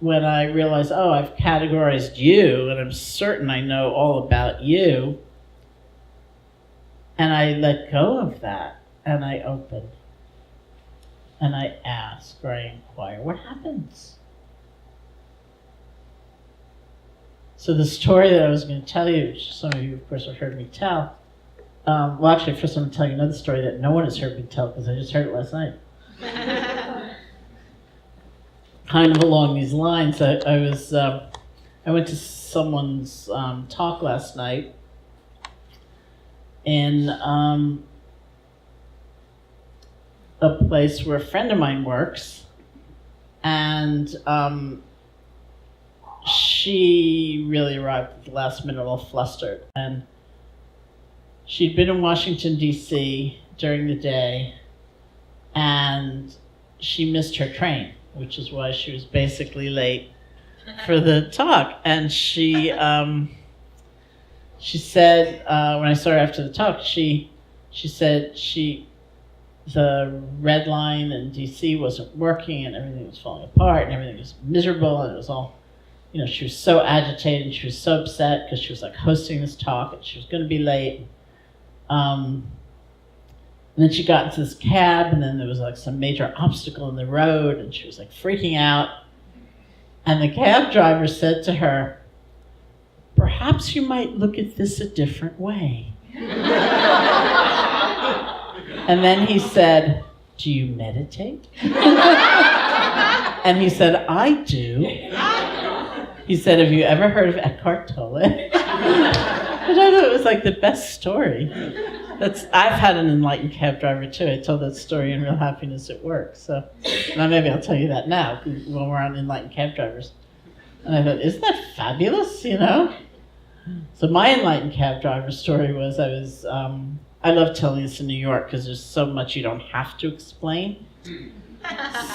when I realize, oh, I've categorized you and I'm certain I know all about you, and I let go of that and I open and I ask or I inquire? What happens? So the story that I was going to tell you, which some of you, of course, have heard me tell, well, actually, first I'm going to tell you another story that no one has heard me tell because I just heard it last night. Kind of along these lines, I went to someone's talk last night in a place where a friend of mine works, and she really arrived at the last minute all flustered. And she'd been in Washington, D.C. during the day, and she missed her train, which is why she was basically late for the talk. And she said, when I saw her after the talk, she said the red line in D.C. wasn't working and everything was falling apart and everything was miserable and it was all, she was so agitated and she was so upset because she was like hosting this talk and she was going to be late. And then she got into this cab and then there was like some major obstacle in the road and she was like freaking out. And the cab driver said to her, "Perhaps you might look at this a different way." And then he said, "Do you meditate?" And he said, "I do." He said, "Have you ever heard of Eckhart Tolle?" And I thought it was like the best story. I've had an enlightened cab driver too. I told that story in Real Happiness at Work. So now maybe I'll tell you that now when we're on enlightened cab drivers. And I thought, isn't that fabulous, So my enlightened cab driver story was I love telling this in New York because there's so much you don't have to explain.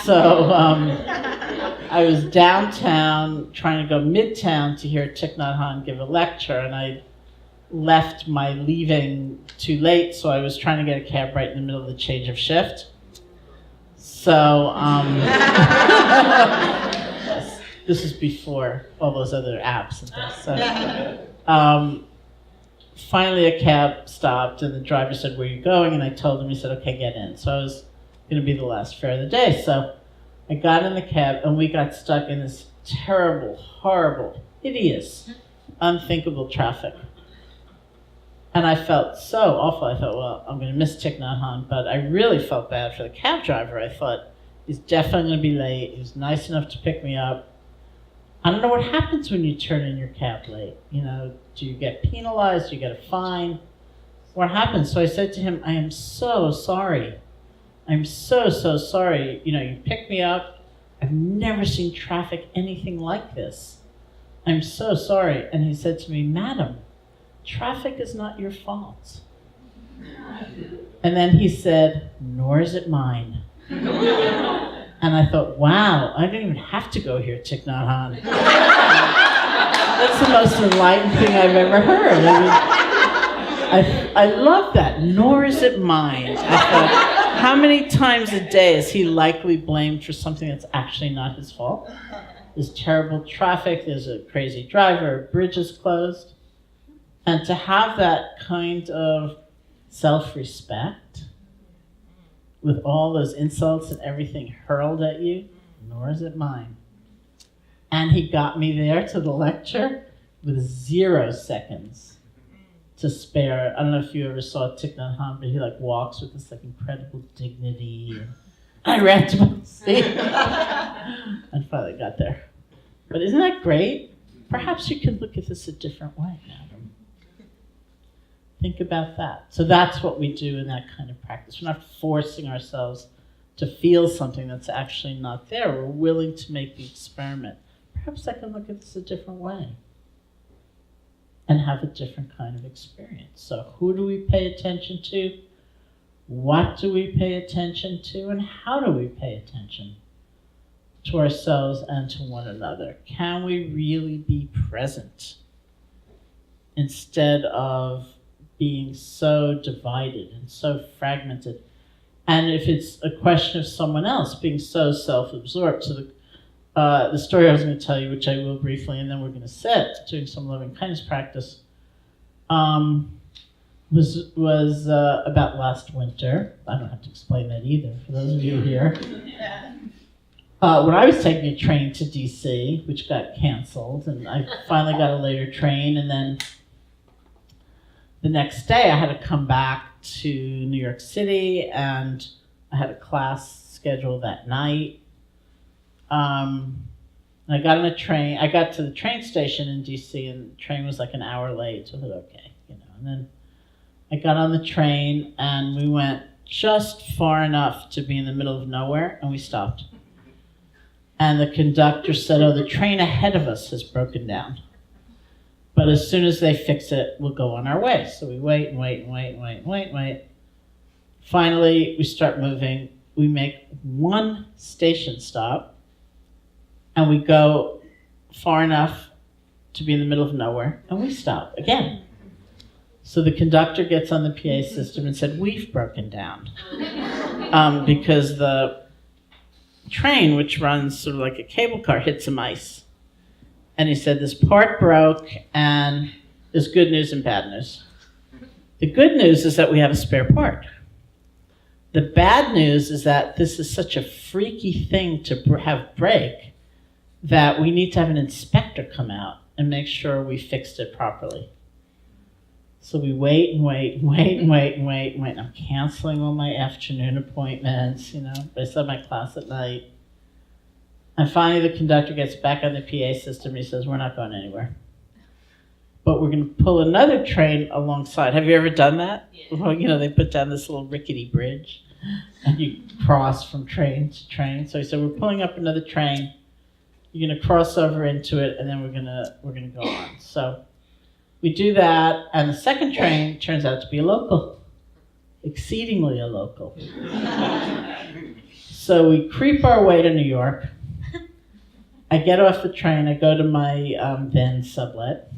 So I was downtown trying to go midtown to hear Thich Nhat Hanh give a lecture, and I left my leaving too late, so I was trying to get a cab right in the middle of the change of shift. So this is before all those other apps and things. So finally a cab stopped and the driver said, "Where are you going?" And I told him. He said, "Okay, get in." So I was going to be the last fare of the day. So I got in the cab and we got stuck in this terrible, horrible, hideous, unthinkable traffic. And I felt so awful. I thought, well, I'm going to miss Thich Nhat Hanh, but I really felt bad for the cab driver. I thought, he's definitely going to be late. He was nice enough to pick me up. I don't know what happens when you turn in your cab late. Do you get penalized? Do you get a fine? What happens? So I said to him, "I am so sorry. I'm so, so sorry. You picked me up. I've never seen traffic anything like this. I'm so sorry." And he said to me, "Madam, traffic is not your fault." And then he said, "Nor is it mine." And I thought, wow, I don't even have to go here, Thich Nhat Hanh. That's the most enlightened thing I've ever heard. I love that. Nor is it mine. I thought, how many times a day is he likely blamed for something that's actually not his fault? There's terrible traffic, there's a crazy driver, a bridge is closed. And to have that kind of self-respect with all those insults and everything hurled at you, nor is it mine. And he got me there to the lecture with 0 seconds to spare. I don't know if you ever saw Thich Nhat Hanh, but he walks with this incredible dignity. I ran to my seat and finally got there. But isn't that great? Perhaps you can look at this a different way, Adam. Think about that. So that's what we do in that kind of practice. We're not forcing ourselves to feel something that's actually not there. We're willing to make the experiment. Perhaps I can look at this a different way and have a different kind of experience. So who do we pay attention to? What do we pay attention to? And how do we pay attention to ourselves and to one another? Can we really be present instead of being so divided and so fragmented? And if it's a question of someone else, being so self-absorbed. So the story I was going to tell you, which I will briefly, and then we're going to sit, doing some loving kindness practice, was about last winter. I don't have to explain that either, for those of you here. When I was taking a train to DC, which got canceled, and I finally got a later train, and then the next day I had to come back to New York City, and I had a class scheduled that night. I got on a train. I got to the train station in DC, and the train was like an hour late, so I thought, okay, and then I got on the train, and we went just far enough to be in the middle of nowhere, and we stopped. And the conductor said, oh, the train ahead of us has broken down. But as soon as they fix it, we'll go on our way. So we wait and wait and wait and wait and wait and wait. Finally, we start moving. We make one station stop, and we go far enough to be in the middle of nowhere, and we stop again. So the conductor gets on the PA system and said, we've broken down. Because the train, which runs sort of like a cable car, hit some ice. And he said, this part broke, and there's good news and bad news. The good news is that we have a spare part. The bad news is that this is such a freaky thing to have break that we need to have an inspector come out and make sure we fixed it properly. So we wait and wait and wait and wait and wait and wait. And I'm canceling all my afternoon appointments, but I still have my class at night. And finally the conductor gets back on the PA system and he says, we're not going anywhere. But we're going to pull another train alongside. Have you ever done that? Yeah. Well, they put down this little rickety bridge and you cross from train to train. So he said, we're pulling up another train. You're going to cross over into it, and then we're going to go on. So we do that, and the second train turns out to be a local, exceedingly a local. So we creep our way to New York. I get off the train. I go to my then sublet.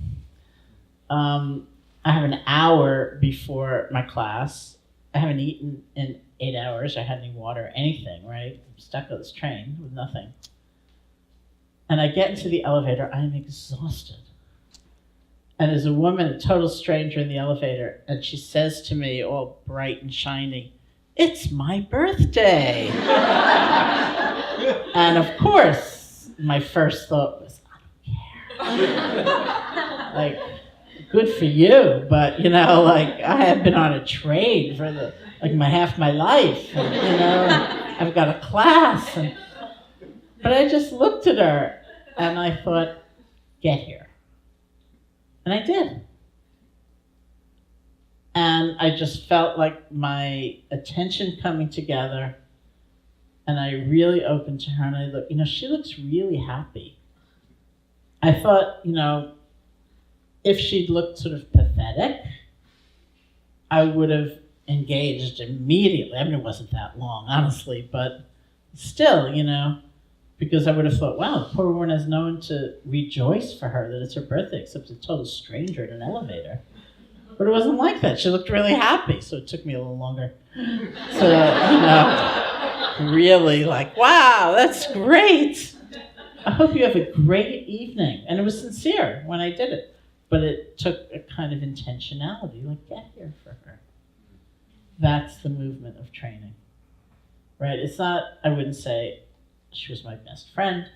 I have an hour before my class. I haven't eaten in 8 hours. I hadn't any water, anything, right? I'm stuck on this train with nothing. And I get into the elevator. I am exhausted. And there's a woman, a total stranger in the elevator, and she says to me, all bright and shiny, it's my birthday. And of course, my first thought was, I don't care. Like, good for you, but I have been on a train for half my life, and, I've got a class, but I just looked at her and I thought, get here. And I did. And I just felt like my attention coming together, and I really opened to her and I looked, she looks really happy. I thought, if she'd looked sort of pathetic, I would have engaged immediately. I mean, it wasn't that long, honestly, but still, because I would have thought, wow, the poor woman has no one to rejoice for her that it's her birthday except a total stranger in an elevator. But it wasn't like that. She looked really happy, so it took me a little longer. So, really wow, that's great. I hope you have a great evening. And it was sincere when I did it. But it took a kind of intentionality, get here for her. That's the movement of training, right? It's not, I wouldn't say, she was my best friend.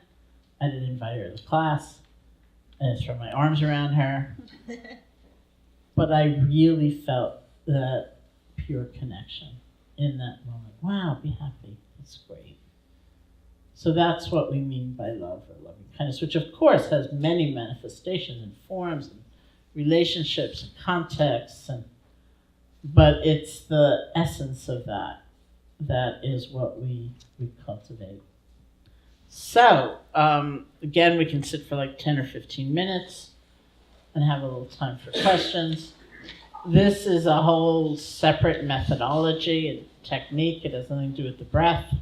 I didn't invite her to class. I didn't throw my arms around her. But I really felt that pure connection in that moment. Wow, be happy. That's great. So that's what we mean by love or loving kindness, which of course has many manifestations and forms and relationships and contexts, but it's the essence of that is what we cultivate. So, again, we can sit for like 10 or 15 minutes and have a little time for questions. This is a whole separate methodology and technique. It has nothing to do with the breath.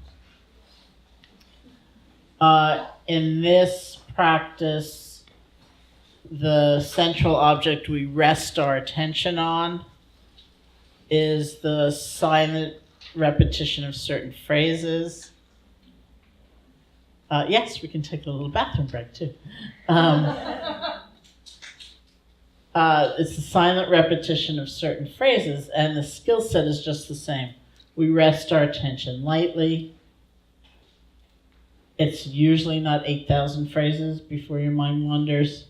In this practice, the central object we rest our attention on is the silent repetition of certain phrases. Yes, we can take a little bathroom break too. It's the silent repetition of certain phrases, and the skill set is just the same. We rest our attention lightly. It's usually not 8,000 phrases before your mind wanders.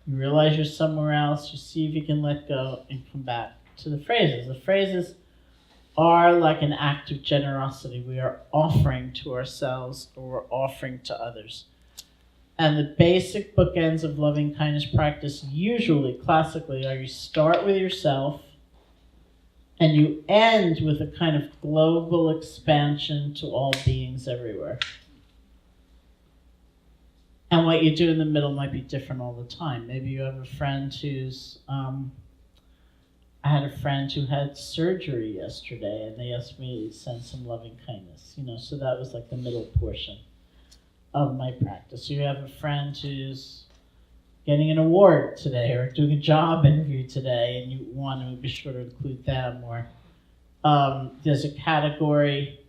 You realize you're somewhere else. You see if you can let go and come back to the phrases. The phrases are like an act of generosity. We are offering to ourselves or we're offering to others. And the basic bookends of loving kindness practice usually, classically, are you start with yourself and you end with a kind of global expansion to all beings everywhere. And what you do in the middle might be different all the time. Maybe you have a friend who's, I had a friend who had surgery yesterday and they asked me to send some loving kindness, so that was like the middle portion of my practice. You have a friend who's getting an award today or doing a job interview today and you want to be sure to include them, or there's a category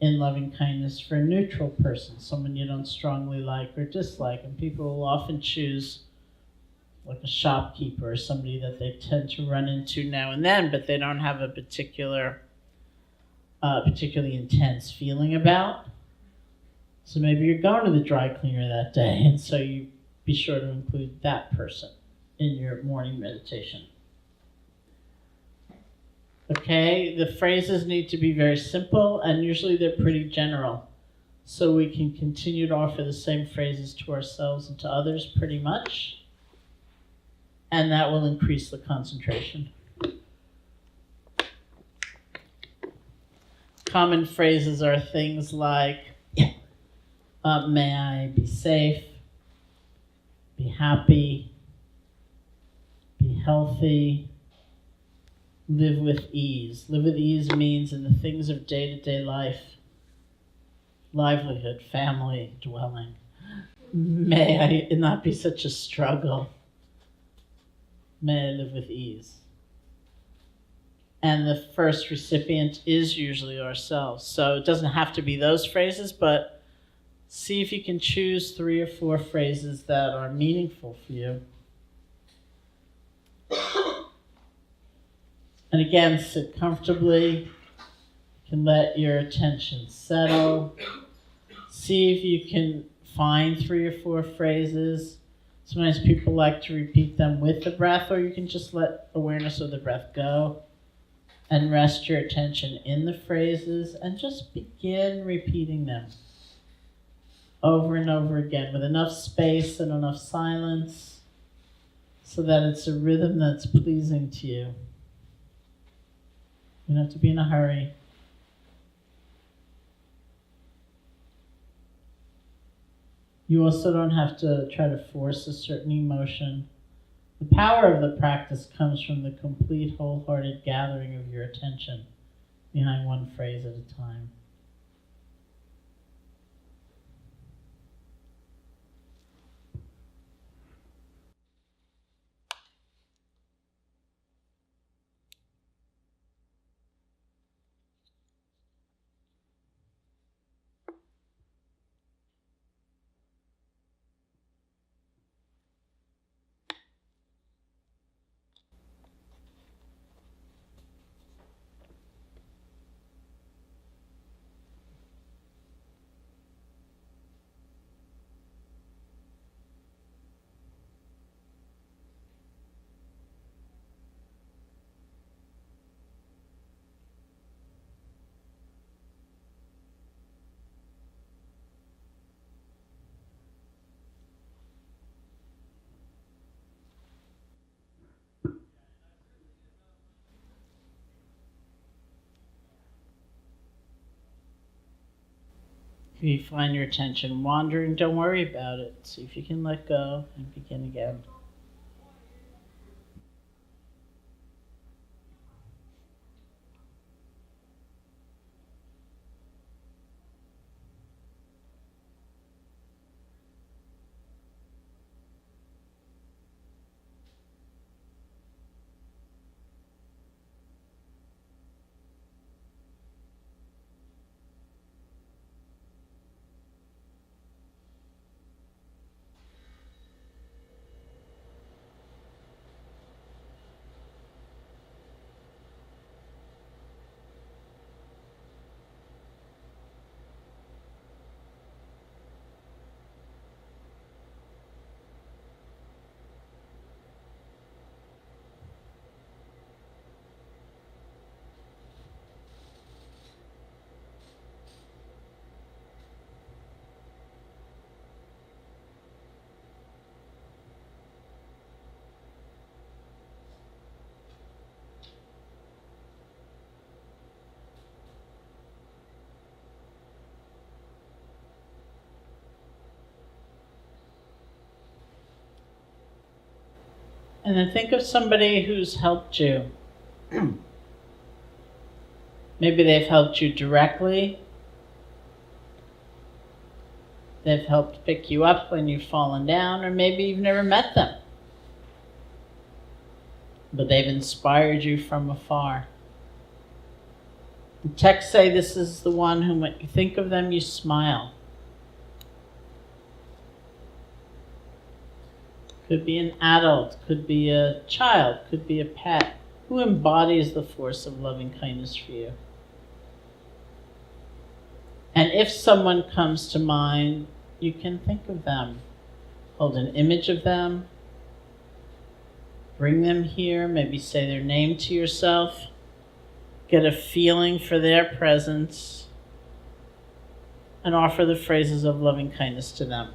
in loving kindness for a neutral person, someone you don't strongly like or dislike, and people will often choose like a shopkeeper or somebody that they tend to run into now and then, but they don't have a particularly intense feeling about. So maybe you're going to the dry cleaner that day, and so you be sure to include that person in your morning meditation. Okay, the phrases need to be very simple, and usually they're pretty general. So we can continue to offer the same phrases to ourselves and to others pretty much, and that will increase the concentration. Common phrases are things like, may I be safe, be happy, be healthy, live with ease. Live with ease means in the things of day-to-day life, livelihood, family, dwelling. May it not be such a struggle. May I live with ease. And the first recipient is usually ourselves. So it doesn't have to be those phrases, but see if you can choose 3 or 4 phrases that are meaningful for you. And again, sit comfortably. You can let your attention settle. See if you can find 3 or 4 phrases. Sometimes people like to repeat them with the breath, or you can just let awareness of the breath go and rest your attention in the phrases and just begin repeating them over and over again with enough space and enough silence so that it's a rhythm that's pleasing to you. You don't have to be in a hurry. You also don't have to try to force a certain emotion. The power of the practice comes from the complete, wholehearted gathering of your attention behind one phrase at a time. If you find your attention wandering, don't worry about it. See if you can let go and begin again. And then think of somebody who's helped you. Maybe they've helped you directly. They've helped pick you up when you've fallen down, or maybe you've never met them. But they've inspired you from afar. The texts say this is the one whom when you think of them, you smile. Could be an adult, could be a child, could be a pet. Who embodies the force of loving kindness for you? And if someone comes to mind, you can think of them. Hold an image of them. Bring them here, maybe say their name to yourself. Get a feeling for their presence. And offer the phrases of loving kindness to them.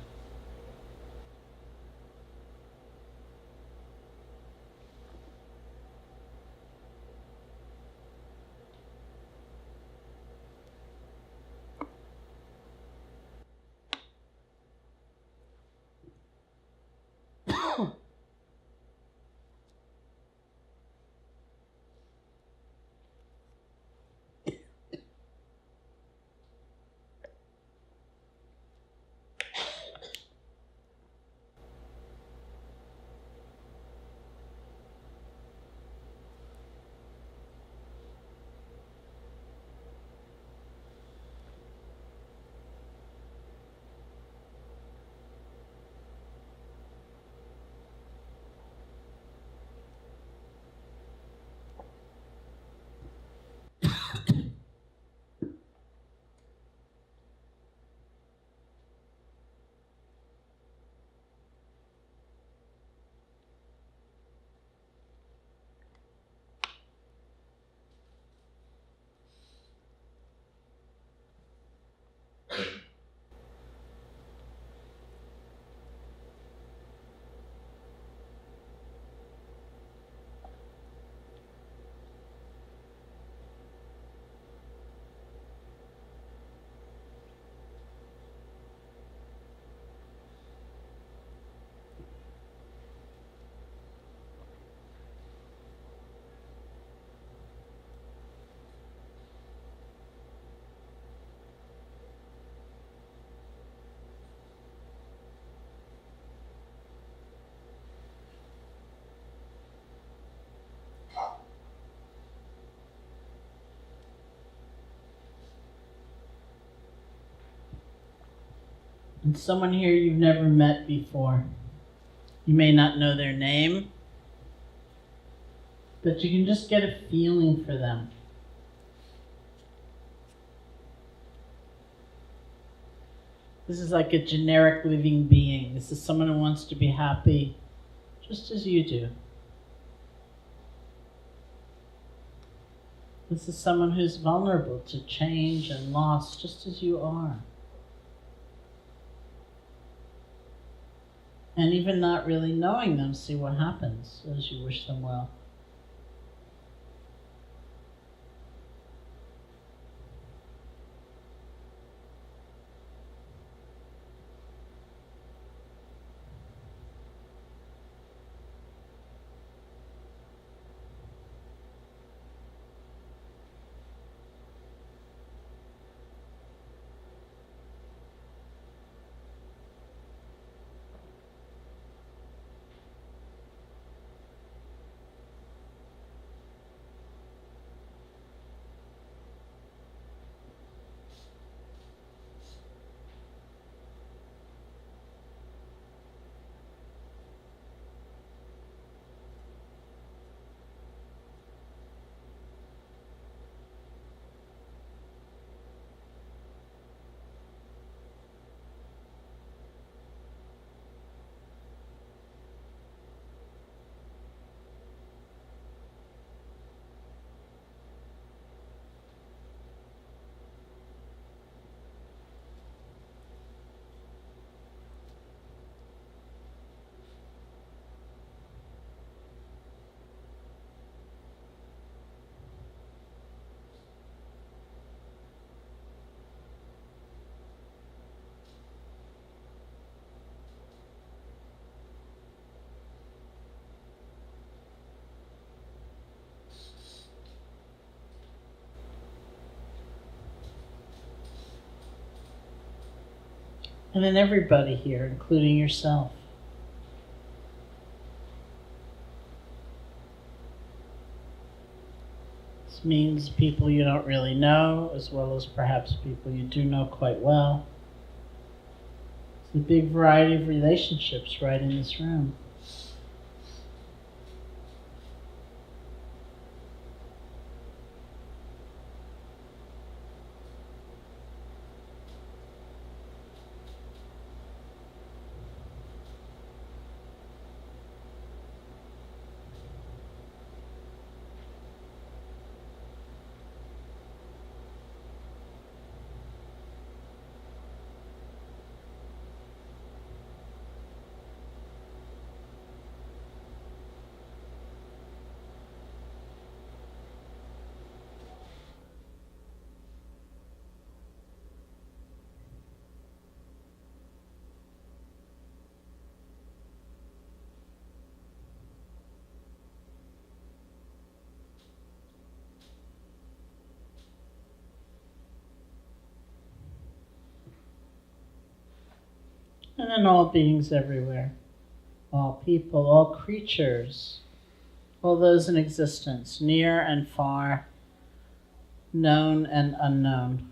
And someone here you've never met before. You may not know their name, but you can just get a feeling for them. This is like a generic living being. This is someone who wants to be happy just as you do. This is someone who's vulnerable to change and loss just as you are. And even not really knowing them, see what happens as you wish them well. and in everybody here, including yourself. This means people you don't really know, as well as perhaps people you do know quite well. It's a big variety of relationships right in this room. And then all beings everywhere, all people, all creatures, all those in existence, near and far, known and unknown.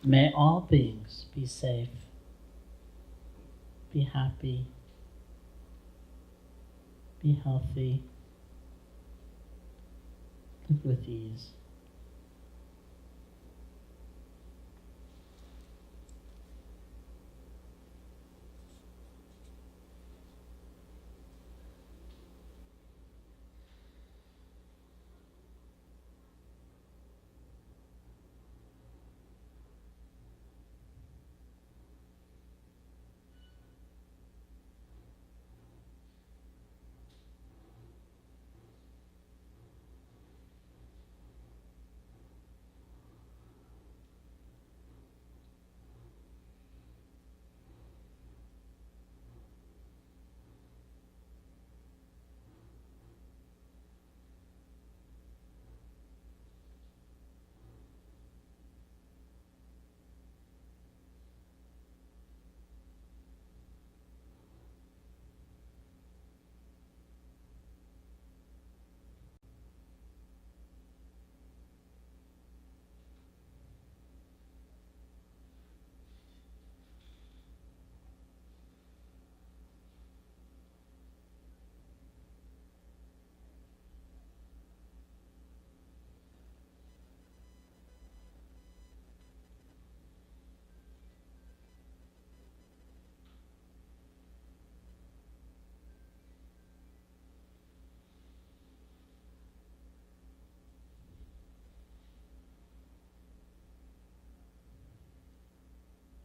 May all beings be safe, be happy, be healthy, live with ease.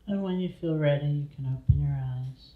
And when you feel ready, you can open your eyes.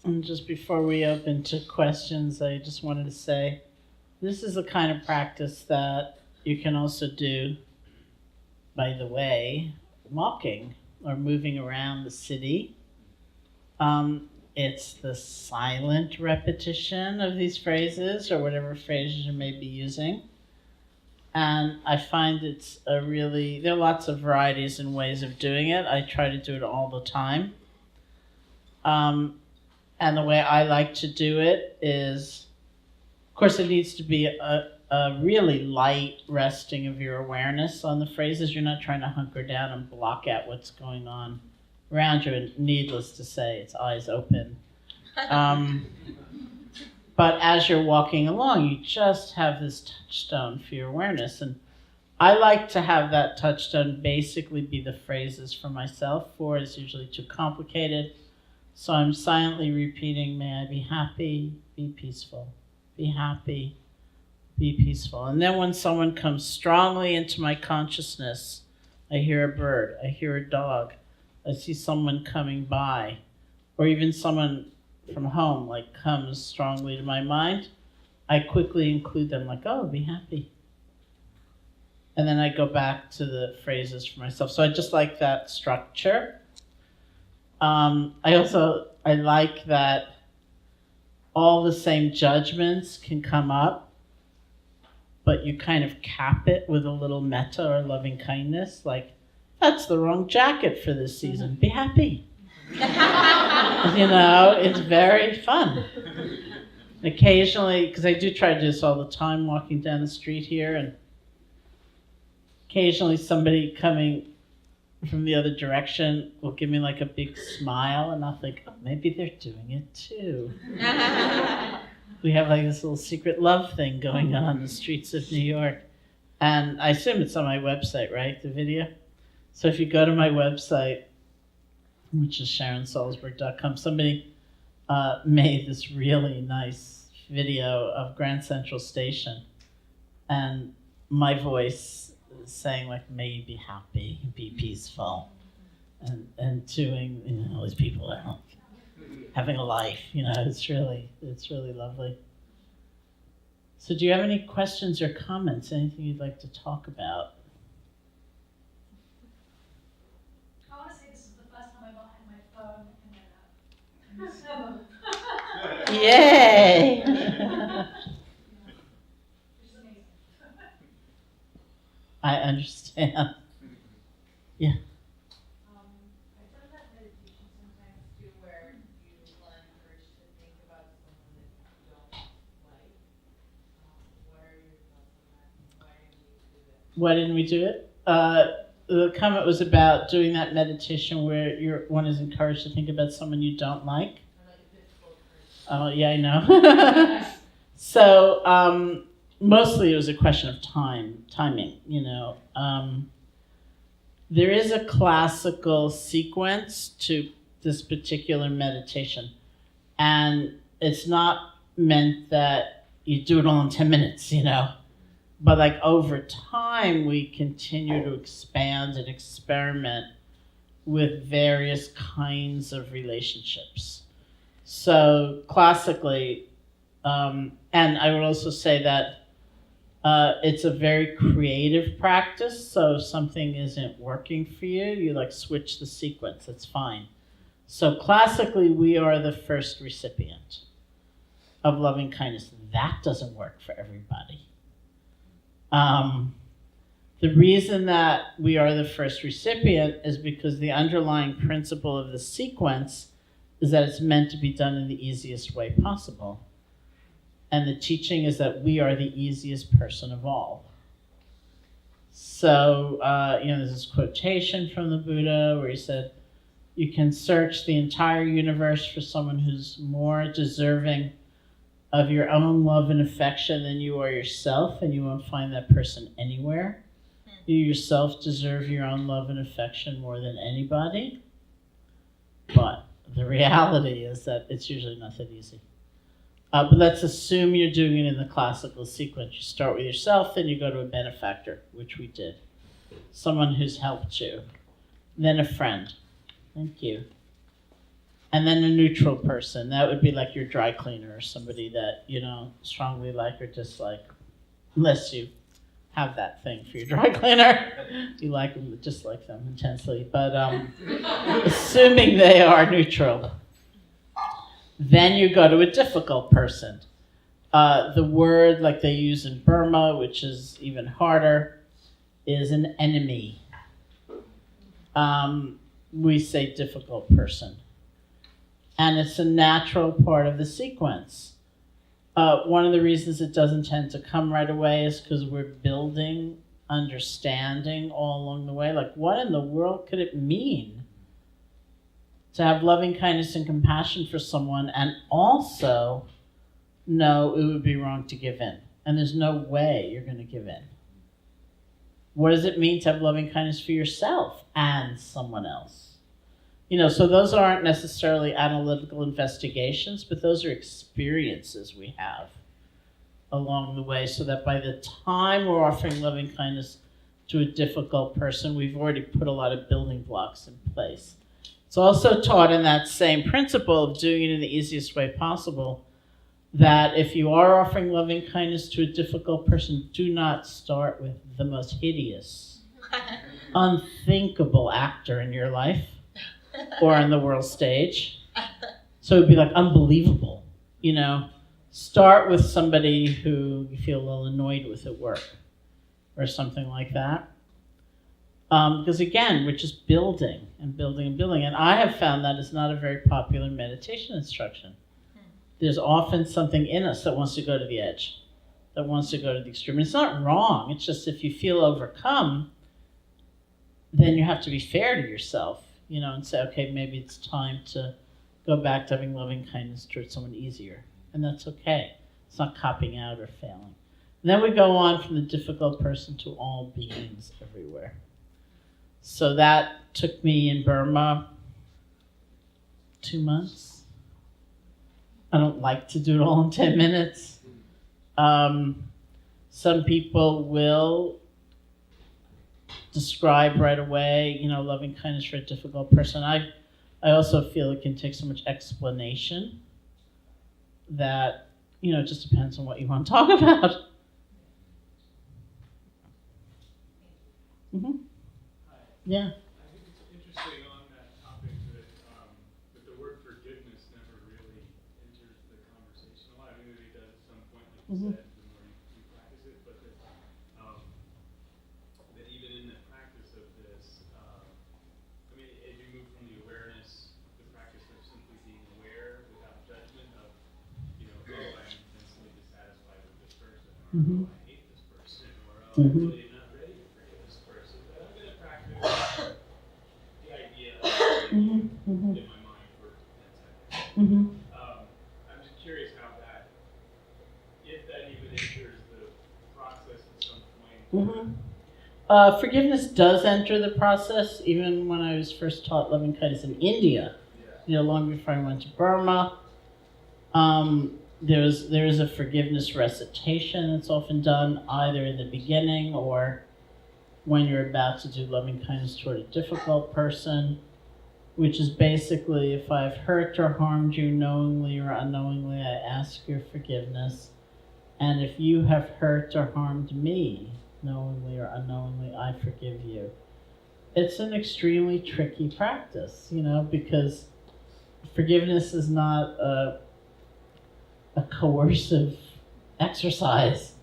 And just before we open to questions, I just wanted to say, this is the kind of practice that you can also do, by the way, walking or moving around the city. It's the silent repetition of these phrases or whatever phrases you may be using. And I find there are lots of varieties and ways of doing it. I try to do it all the time. And the way I like to do it is, of course, it needs to be a really light resting of your awareness on the phrases. You're not trying to hunker down and block out what's going on around you. And needless to say, it's eyes open. But as you're walking along, you just have this touchstone for your awareness. And I like to have that touchstone basically be the phrases for myself. 4 is usually too complicated. So I'm silently repeating, may I be happy, be peaceful, be happy, be peaceful. And then when someone comes strongly into my consciousness, I hear a bird, I hear a dog, I see someone coming by, or even someone from home like comes strongly to my mind, I quickly include them like, oh, be happy. And then I go back to the phrases for myself. So I just like that structure. I like that all the same judgments can come up, but you kind of cap it with a little metta or loving kindness, like, that's the wrong jacket for this season. Be happy. It's very fun. Occasionally, because I do try to do this all the time, walking down the street here, and occasionally somebody coming from the other direction will give me like a big smile, and I'll think, oh, maybe they're doing it too. We have like this little secret love thing going on in the streets of New York. And I assume it's on my website, right, the video? So if you go to my website, which is SharonSalzberg.com, somebody made this really nice video of Grand Central Station. And my voice saying like, may you be happy, be peaceful, and doing, all these people are having a life, it's really lovely. So do you have any questions or comments, anything you'd like to talk about? I want to say this is the first time I got my phone in my Yay! which is amazing. I understand. Yeah. I've done that meditation sometimes too, where you are encouraged to think about someone that you don't like. What are your thoughts on that? Why didn't we do that? Why didn't we do it? The comment was about doing that meditation where one is encouraged to think about someone you don't like. Or like a difficult person. Oh, yeah, I know. So, mostly it was a question of timing, There is a classical sequence to this particular meditation, and it's not meant that you do it all in 10 minutes, But like over time, we continue to expand and experiment with various kinds of relationships. So classically, and I would also say that it's a very creative practice. So if something isn't working for you, you like switch the sequence. That's fine. So classically, we are the first recipient of loving kindness. That doesn't work for everybody. The reason that we are the first recipient is because the underlying principle of the sequence is that it's meant to be done in the easiest way possible. And the teaching is that we are the easiest person of all. So, there's this quotation from the Buddha where he said, you can search the entire universe for someone who's more deserving of your own love and affection than you are yourself, and you won't find that person anywhere. You yourself deserve your own love and affection more than anybody. But the reality is that it's usually not that easy. But let's assume you're doing it in the classical sequence. You start with yourself, then you go to a benefactor, which we did. Someone who's helped you. Then a friend. Thank you. And then a neutral person. That would be like your dry cleaner or somebody that you don't strongly like or dislike. Unless you have that thing for your dry cleaner. You like them, dislike them intensely. But assuming they are neutral. Then you go to a difficult person. The word like they use in Burma, which is even harder, is an enemy. We say difficult person. And it's a natural part of the sequence. One of the reasons it doesn't tend to come right away is because we're building understanding all along the way. Like, what in the world could it mean to have loving kindness and compassion for someone and also know it would be wrong to give in? And there's no way you're going to give in. What does it mean to have loving kindness for yourself and someone else? So those aren't necessarily analytical investigations, but those are experiences we have along the way, so that by the time we're offering loving kindness to a difficult person, we've already put a lot of building blocks in place. It's also taught in that same principle of doing it in the easiest way possible, that if you are offering loving kindness to a difficult person, do not start with the most hideous, unthinkable actor in your life or on the world stage. So it'd be like unbelievable, you know. Start with somebody who you feel a little annoyed with at work or something like that. Because again, we're just building and building and building. And I have found that it's not a very popular meditation instruction. There's often something in us that wants to go to the edge, that wants to go to the extreme. And it's not wrong. It's just if you feel overcome, then you have to be fair to yourself, you know, and say, okay, maybe it's time to go back to having loving kindness towards someone easier. And that's okay. It's not copping out or failing. And then we go on from the difficult person to all beings everywhere. So that took me in Burma 2 months. I don't like to do it all in 10 minutes. Some people will describe right away, you know, loving kindness for a difficult person. I also feel it can take so much explanation that, you know, it just depends on what you want to talk about. Mm-hmm. Yeah. I think it's interesting on that topic that the word forgiveness never really enters the conversation a lot. I mean, maybe it does at some point, like you said, the more you practice it, but that even in the practice of this, I mean, as you move from the awareness, the practice of simply being aware without judgment of, you know, oh, I'm intensely dissatisfied with this person, or oh, I hate this person, or oh, I'm really not ready to forgive this person, but I'm going to practice the idea in my mind for 10 seconds. I'm just curious how that, if that even enters the process at some point. Forgiveness does enter the process, even when I was first taught loving kindness in India, you know, long before I went to Burma. There is a forgiveness recitation that's often done either in the beginning or when you're about to do loving kindness toward a difficult person, which is basically, if I've hurt or harmed you knowingly or unknowingly, I ask your forgiveness. And if you have hurt or harmed me, knowingly or unknowingly, I forgive you. It's an extremely tricky practice, you know, because forgiveness is not a coercive exercise.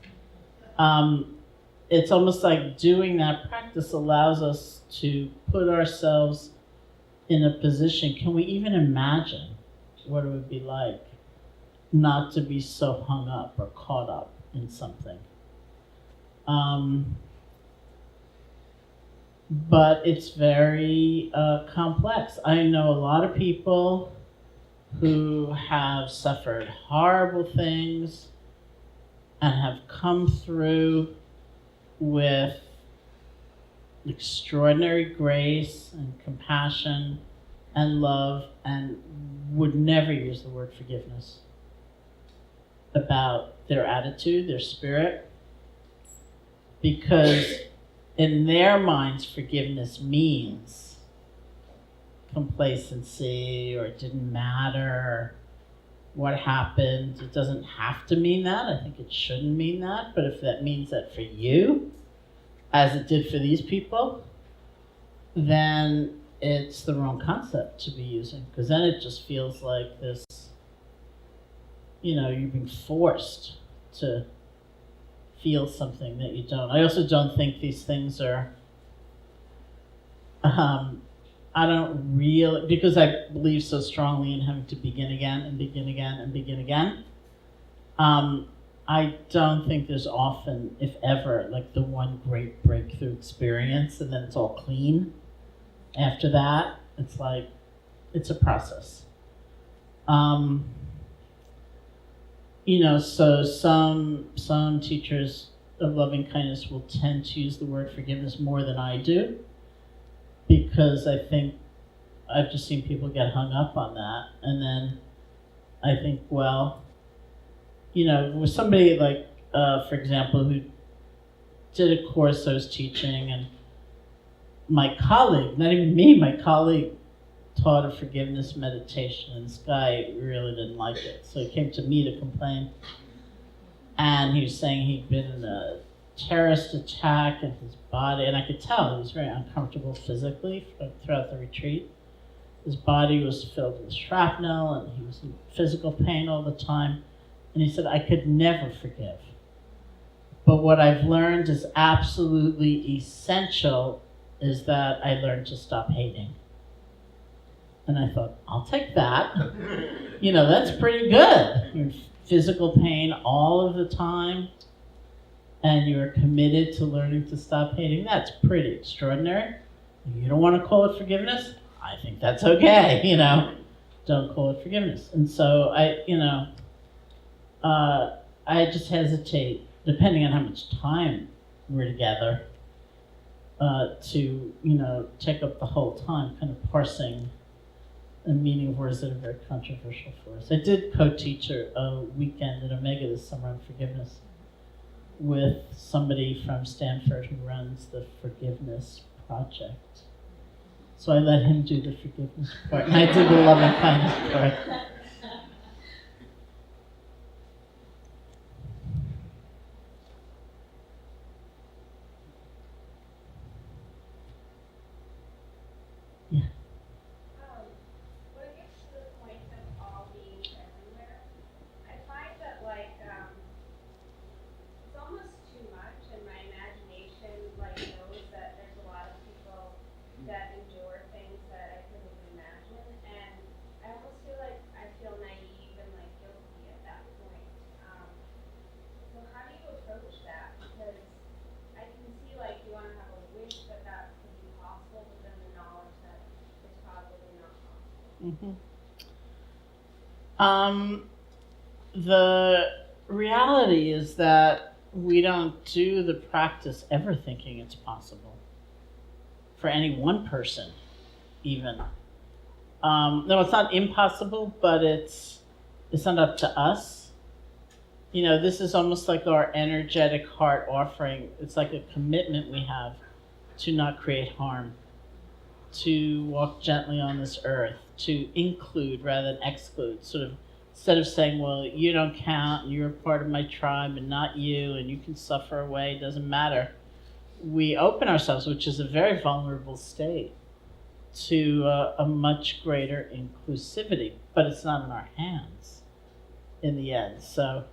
It's almost like doing that practice allows us to put ourselves in a position. Can we even imagine what it would be like not to be so hung up or caught up in something? But it's very complex. I know a lot of people who have suffered horrible things and have come through with extraordinary grace and compassion and love and would never use the word forgiveness about their attitude, their spirit, because in their minds forgiveness means complacency, or it didn't matter what happened. It doesn't have to mean that. I think it shouldn't mean that. But if that means that for you, as it did for these people, then it's the wrong concept to be using. Because then it just feels like this, you know, you're being forced to feel something that you don't. I also don't think these things are, I don't really, because I believe so strongly in having to begin again and begin again and begin again. I don't think there's often, if ever, like the one great breakthrough experience and then it's all clean. After that, it's like, it's a process. You know, so some teachers of loving kindness will tend to use the word forgiveness more than I do, because I think I've just seen people get hung up on that. And then I think, well, you know, with somebody like, for example, who did a course I was teaching, and my colleague, not even me, my colleague taught a forgiveness meditation, and this guy really didn't like it. So he came to me to complain. And he was saying he'd been in a terrorist attack in his body, and I could tell he was very uncomfortable physically throughout the retreat. His body was filled with shrapnel, and he was in physical pain all the time. And he said, I could never forgive. But what I've learned is absolutely essential is that I learned to stop hating. And I thought, I'll take that. That's pretty good. You're in physical pain all of the time, and you're committed to learning to stop hating. That's pretty extraordinary. You don't want to call it forgiveness? I think that's okay, Don't call it forgiveness. And so I just hesitate, depending on how much time we're together, to, take up the whole time kind of parsing the meaning of words that are very controversial for us. I did co-teach a weekend at Omega this summer on forgiveness with somebody from Stanford who runs the Forgiveness Project. So I let him do the forgiveness part, and I did the loving kindness part. When it gets to the point of all being everywhere, I find that it's almost too much, and my imagination knows that there's a lot of people that endure things that I couldn't imagine, and I almost feel naive and guilty at that point. So how do you approach that? Because I can see you want to have a wish that could be possible, but then the knowledge that it's probably not possible. The reality is that we don't do the practice ever thinking it's possible for any one person, even. No, it's not impossible, but it's not up to us. This is almost like our energetic heart offering. It's like a commitment we have to not create harm, to walk gently on this earth, to include rather than exclude, sort of instead of saying, well, you don't count, and you're a part of my tribe and not you, and you can suffer away, it doesn't matter. We open ourselves, which is a very vulnerable state, to a much greater inclusivity, but it's not in our hands in the end. So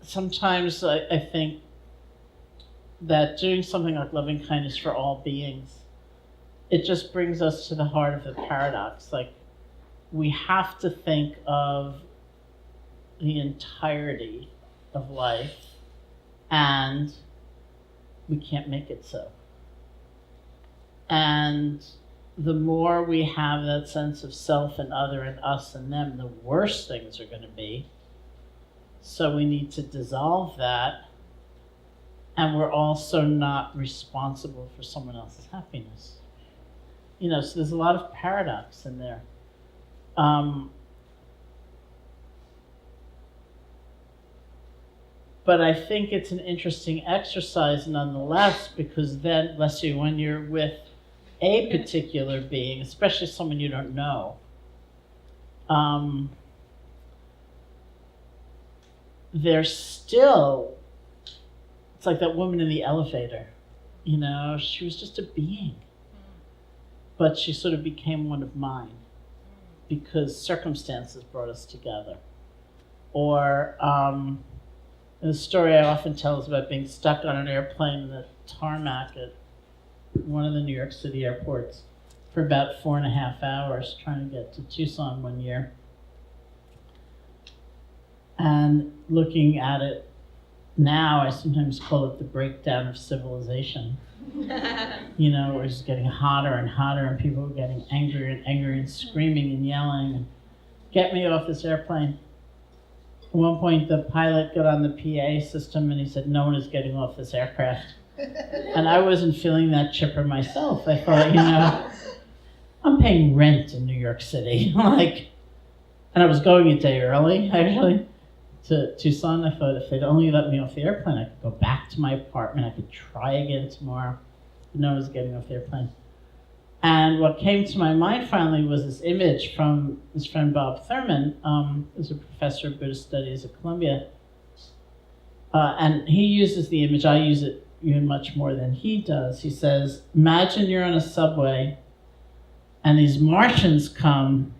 sometimes I think that doing something like loving kindness for all beings, it just brings us to the heart of the paradox. We have to think of the entirety of life, and we can't make it so. And the more we have that sense of self and other and us and them, the worse things are going to be. So we need to dissolve that, and we're also not responsible for someone else's happiness. So there's a lot of paradox in there. But I think it's an interesting exercise nonetheless, because then, bless you, when you're with a particular being, especially someone you don't know, there's still, it's like that woman in the elevator, she was just a being, but she sort of became one of mine because circumstances brought us together. Or the story I often tell is about being stuck on an airplane in the tarmac at one of the New York City airports for about 4.5 hours trying to get to Tucson one year. And looking at it now, I sometimes call it the breakdown of civilization. It was getting hotter and hotter, and people were getting angrier and angrier and screaming and yelling and get me off this airplane. At one point, the pilot got on the PA system and he said, "No one is getting off this aircraft." And I wasn't feeling that chipper myself. I thought, I'm paying rent in New York City. And I was going a day early, actually. to Tucson. I thought if they'd only let me off the airplane, I could go back to my apartment. I could try again tomorrow. But no one was getting off the airplane. And what came to my mind finally was this image from his friend Bob Thurman, who's a professor of Buddhist studies at Columbia. And he uses the image, I use it even much more than he does. He says, imagine you're on a subway and these Martians come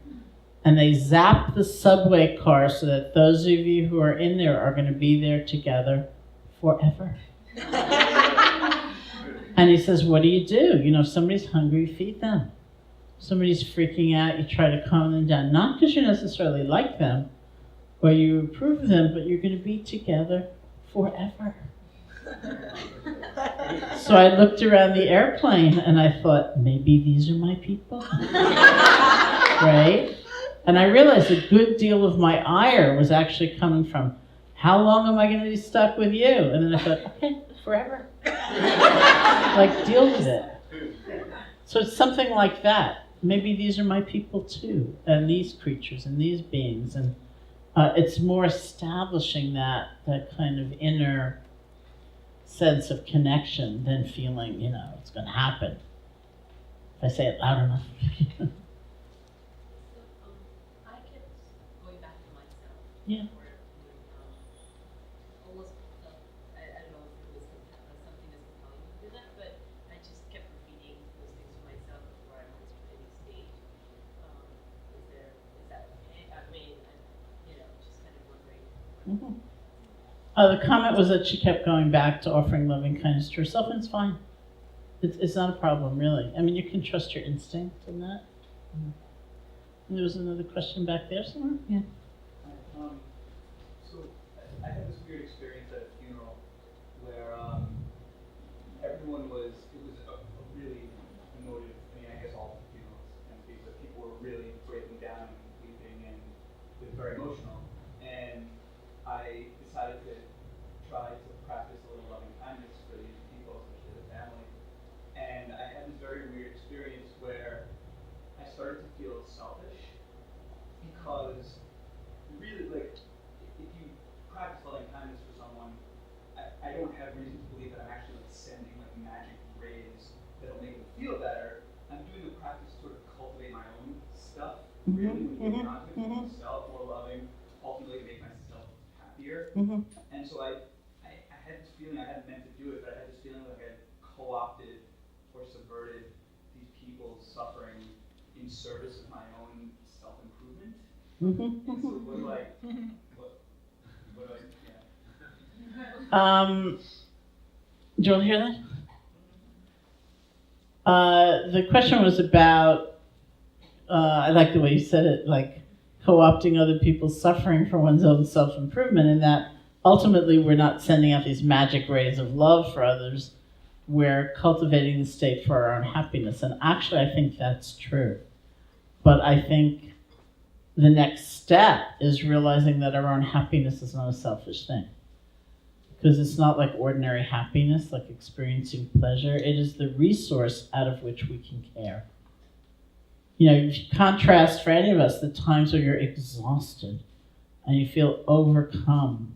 and they zap the subway car so that those of you who are in there are going to be there together forever. And he says, what do? If somebody's hungry, feed them. If somebody's freaking out, you try to calm them down. Not because you necessarily like them or you approve of them, but you're going to be together forever. So I looked around the airplane and I thought, maybe these are my people. Right? And I realized a good deal of my ire was actually coming from, how long am I going to be stuck with you? And then I thought, okay, forever. Like, deal with it. So it's something like that. Maybe these are my people too, and these creatures and these beings. And it's more establishing that kind of inner sense of connection than feeling, it's going to happen. If I say it loud enough. I kept going back to myself. Yeah. Where, almost, I don't know if it was something that's compelling to do that, but I just kept repeating those things to myself before I went to any stage. Is that okay? I mean, just kind of wondering. Mm-hmm. The comment was that she kept going back to offering loving kindness to herself, and it's fine. It's not a problem, really. I mean, you can trust your instinct in that. And there was another question back there somewhere. Yeah. So I had this weird experience at a funeral where everyone was, it was a really emotive, I guess all funerals tend to be, but people were really breaking down and weeping and it was very emotional. And I decided to try to practice a little loving kindness for these people, especially the family. And I had this very weird experience where I started to feel selfish because really, like, if you practice loving kindness for someone, I don't have reason to believe that I'm actually like sending like magic rays that'll make them feel better. I'm doing the practice to sort of cultivate my own stuff, really, when you're not doing it myself, more loving, ultimately make myself happier. And so I had this feeling, I hadn't meant to do it, but I had this feeling like I co-opted or subverted these people's suffering in service of my own self-improvement. And so what do I, Do you want to hear that? The question was about, I like the way you said it, like co-opting other people's suffering for one's own self-improvement, and that ultimately we're not sending out these magic rays of love for others, we're cultivating the state for our own happiness. And actually, I think that's true. But I think the next step is realizing that our own happiness is not a selfish thing. Because it's not like ordinary happiness, like experiencing pleasure. It is the resource out of which we can care. If you contrast for any of us the times where you're exhausted and you feel overcome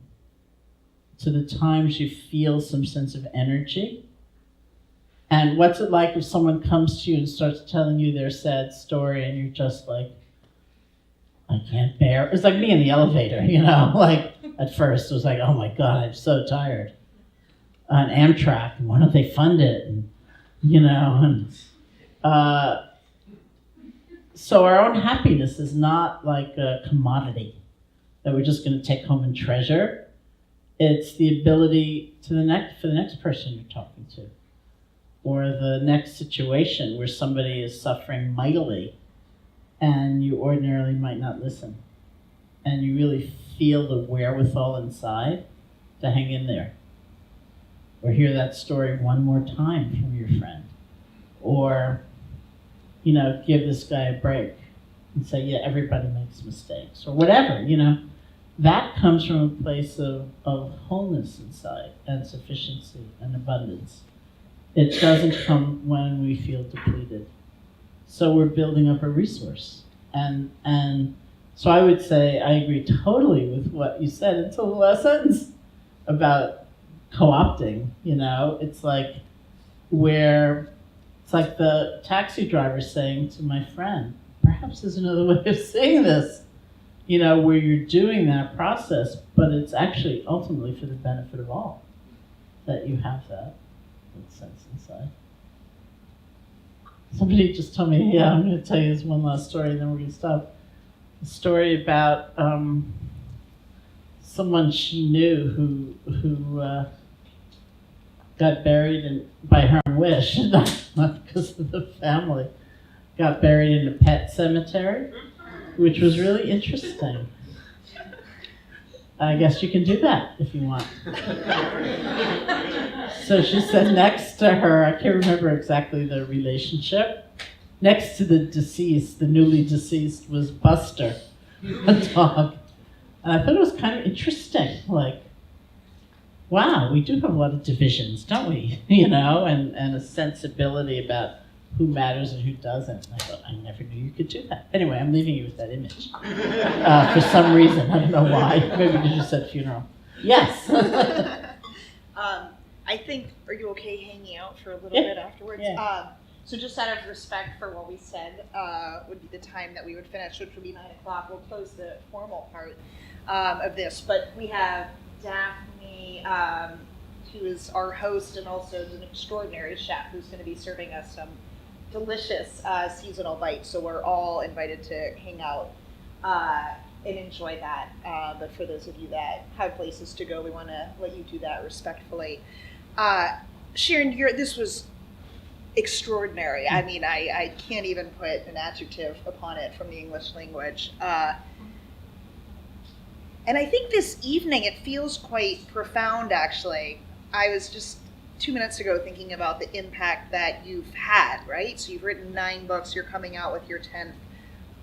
to the times you feel some sense of energy. And what's it like if someone comes to you and starts telling you their sad story and you're just like, I can't bear. It's like me in the elevator, like at first it was like, oh my God, I'm so tired. On Amtrak, why don't they fund it? So our own happiness is not like a commodity that we're just going to take home and treasure. It's the ability for the next person you're talking to, or the next situation where somebody is suffering mightily and you ordinarily might not listen. And you really feel the wherewithal inside to hang in there. Or hear that story one more time from your friend. Or, give this guy a break and say, yeah, everybody makes mistakes. Or whatever, That comes from a place of wholeness inside and sufficiency and abundance. It doesn't come when we feel depleted. So we're building up a resource. And So I would say I agree totally with what you said until the last sentence about co-opting. It's like it's like the taxi driver saying to my friend, perhaps there's another way of saying this, where you're doing that process, but it's actually ultimately for the benefit of all that you have that sense inside. Somebody just told me, I'm going to tell you this one last story and then we're going to stop. A story about someone she knew who got buried by her own wish, not because of the family, got buried in a pet cemetery, which was really interesting. I guess you can do that if you want. So she said next to her, I can't remember exactly the relationship, next to the deceased, the newly deceased, was Buster, a dog. And I thought it was kind of interesting, like, wow, we do have a lot of divisions, don't we? And a sensibility about who matters and who doesn't. And I thought, I never knew you could do that. Anyway, I'm leaving you with that image. For some reason, I don't know why. Maybe because you said funeral. Yes. I think, are you okay hanging out for a little Yeah. bit afterwards? Yeah. So just out of respect for what we said, would be the time that we would finish, which would be 9 o'clock. We'll close the formal part of this. But we have Daphne, who is our host and also is an extraordinary chef who's going to be serving us some delicious seasonal bites. So we're all invited to hang out and enjoy that. But for those of you that have places to go, we want to let you do that respectfully. Sharon, this was extraordinary. I mean, I can't even put an adjective upon it from the English language. And I think this evening it feels quite profound, actually. I was just 2 minutes ago thinking about the impact that you've had, right? So you've written 9 books, you're coming out with your 10th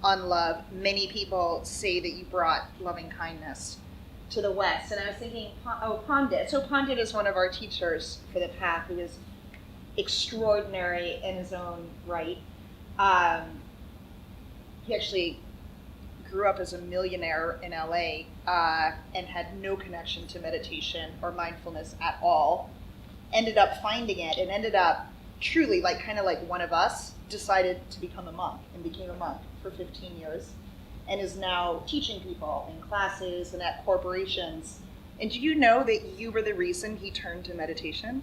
on love. Many people say that you brought loving kindness to the West. And I was thinking, Pandit. So Pandit is one of our teachers for the path who is extraordinary in his own right. He actually grew up as a millionaire in LA and had no connection to meditation or mindfulness at all. Ended up finding it and ended up truly kind of like one of us, decided to become a monk and became a monk for 15 years and is now teaching people in classes and at corporations. And do you know that you were the reason he turned to meditation?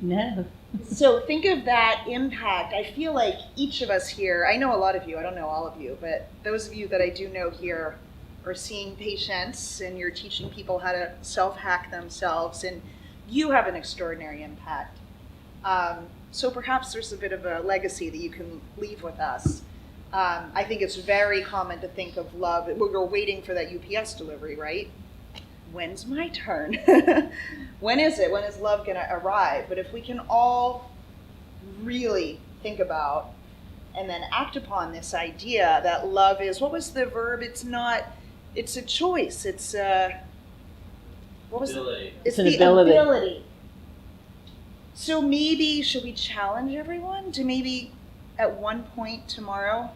No. So think of that impact. I feel like each of us here, I know a lot of you, I don't know all of you, but those of you that I do know here are seeing patients and you're teaching people how to self-hack themselves, and you have an extraordinary impact. So perhaps there's a bit of a legacy that you can leave with us. I think it's very common to think of love, we're waiting for that UPS delivery, right? When's my turn? When is it? When is love going to arrive? But if we can all really think about and then act upon this idea that love is, what was the verb? It's a choice. It's what was Ability. It's an the ability. So maybe, should we challenge everyone to maybe at one point tomorrow,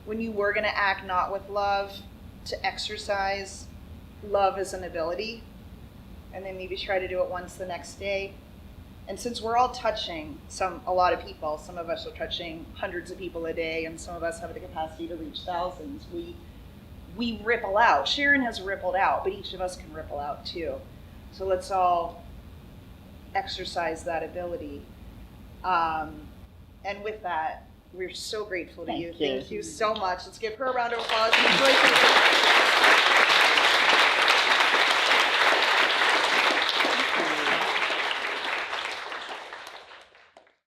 when you were going to act not with love, to exercise love as an ability, and then maybe try to do it once the next day. And since we're all touching a lot of people, some of us are touching hundreds of people a day, and some of us have the capacity to reach thousands, we ripple out. Sharon has rippled out, but each of us can ripple out too. So let's all exercise that ability. And with that, we're so grateful to you. Thank you so much. Let's give her a round of applause. Enjoy.